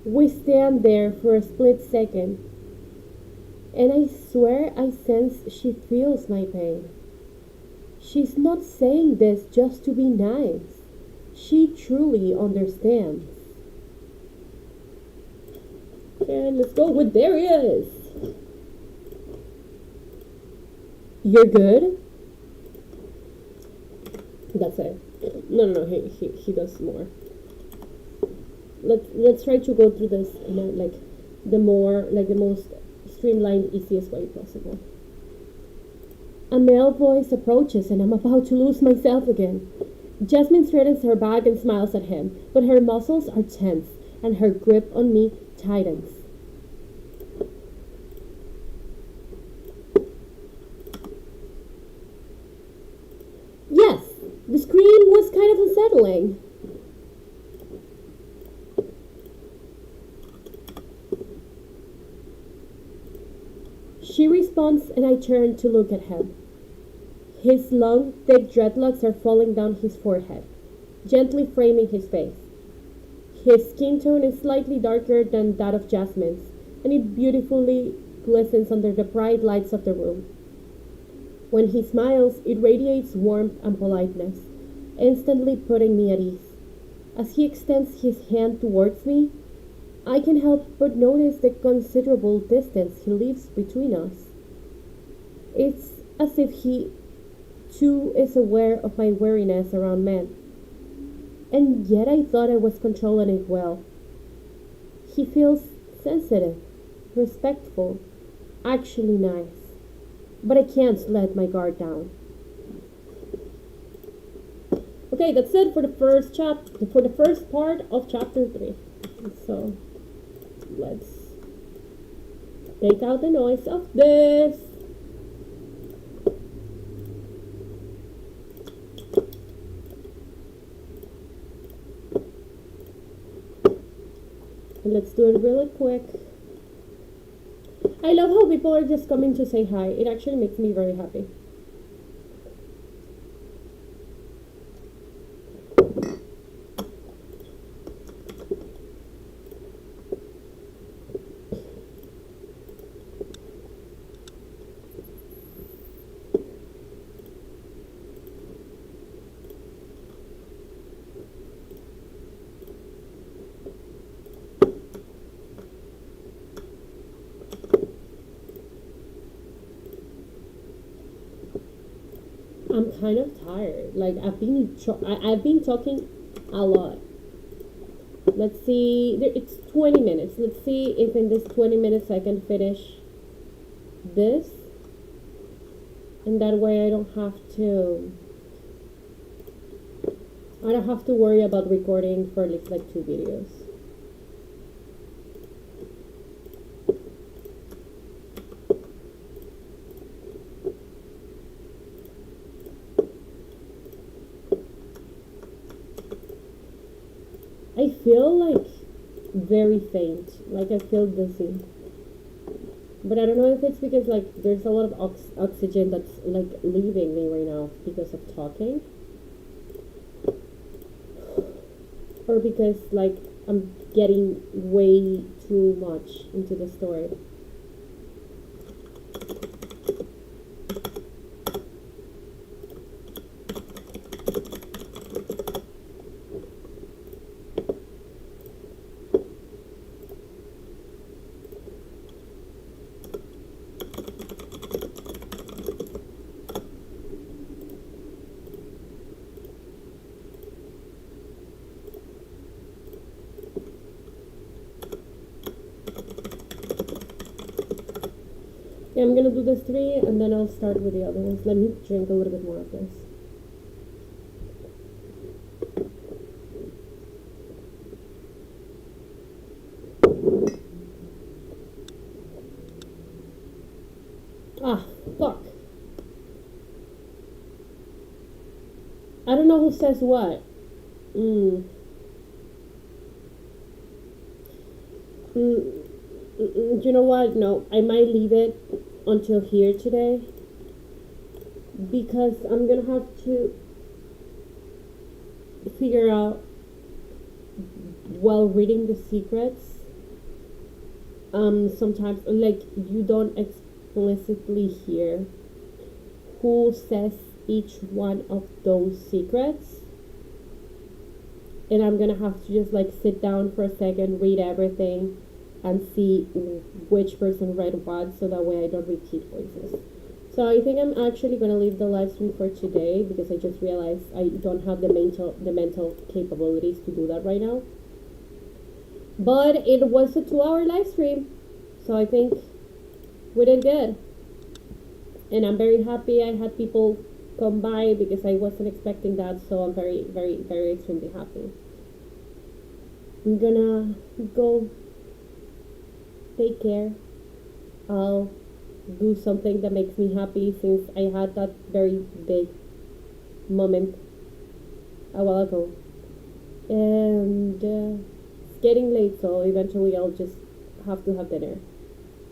We stand there for a split second, and I swear I sense she feels my pain. She's not saying this just to be nice. She truly understands. And let's go with there he is. You're good? That's it. No, he does more. Let's try to go through this in a, like the most streamlined, easiest way possible. A male voice approaches and I'm about to lose myself again. Jasmine straightens her back and smiles at him, but her muscles are tense and her grip on me tightens. Yes, the scream was kind of unsettling. She responds and I turn to look at him. His long, thick dreadlocks are falling down his forehead, gently framing his face. His skin tone is slightly darker than that of Jasmine's, and it beautifully glistens under the bright lights of the room. When he smiles, it radiates warmth and politeness, instantly putting me at ease. As he extends his hand towards me, I can help but notice the considerable distance he leaves between us. It's as if he, too, is aware of my wariness around men. And yet I thought I was controlling it well. He feels sensitive, respectful, actually nice. But I can't let my guard down. Okay, that's it for the first part of chapter 3. So let's take out the noise of this. And let's do it really quick. I love how people are just coming to say hi. It actually makes me very happy. I'm kind of tired. Like I've been talking a lot. Let's see. It's 20 minutes. Let's see if in this 20 minutes I can finish this, and that way I don't have to worry about recording for like two videos. I feel like very faint. Like I feel dizzy. But I don't know if it's because like there's a lot of oxygen that's like leaving me right now because of talking, or because like I'm getting way too much into the story. Yeah, I'm gonna do this three and then I'll start with the other ones. Let me drink a little bit more of this. Ah, fuck. I don't know who says what. Mm. Mm. You know what? No, I might leave it until here today because I'm gonna have to figure out while reading the secrets. Sometimes like you don't explicitly hear who says each one of those secrets, and I'm gonna have to just like sit down for a second, read everything, and see which person read what, so that way I don't repeat voices. So I think I'm actually gonna leave the live stream for today because I just realized I don't have the mental capabilities to do that right now. But it was a 2 hour live stream, so I think we did good. And I'm very happy I had people come by because I wasn't expecting that, so I'm very, very, very extremely happy. I'm gonna go take care. I'll do something that makes me happy since I had that very big moment a while ago. And it's getting late, so eventually I'll just have to have dinner.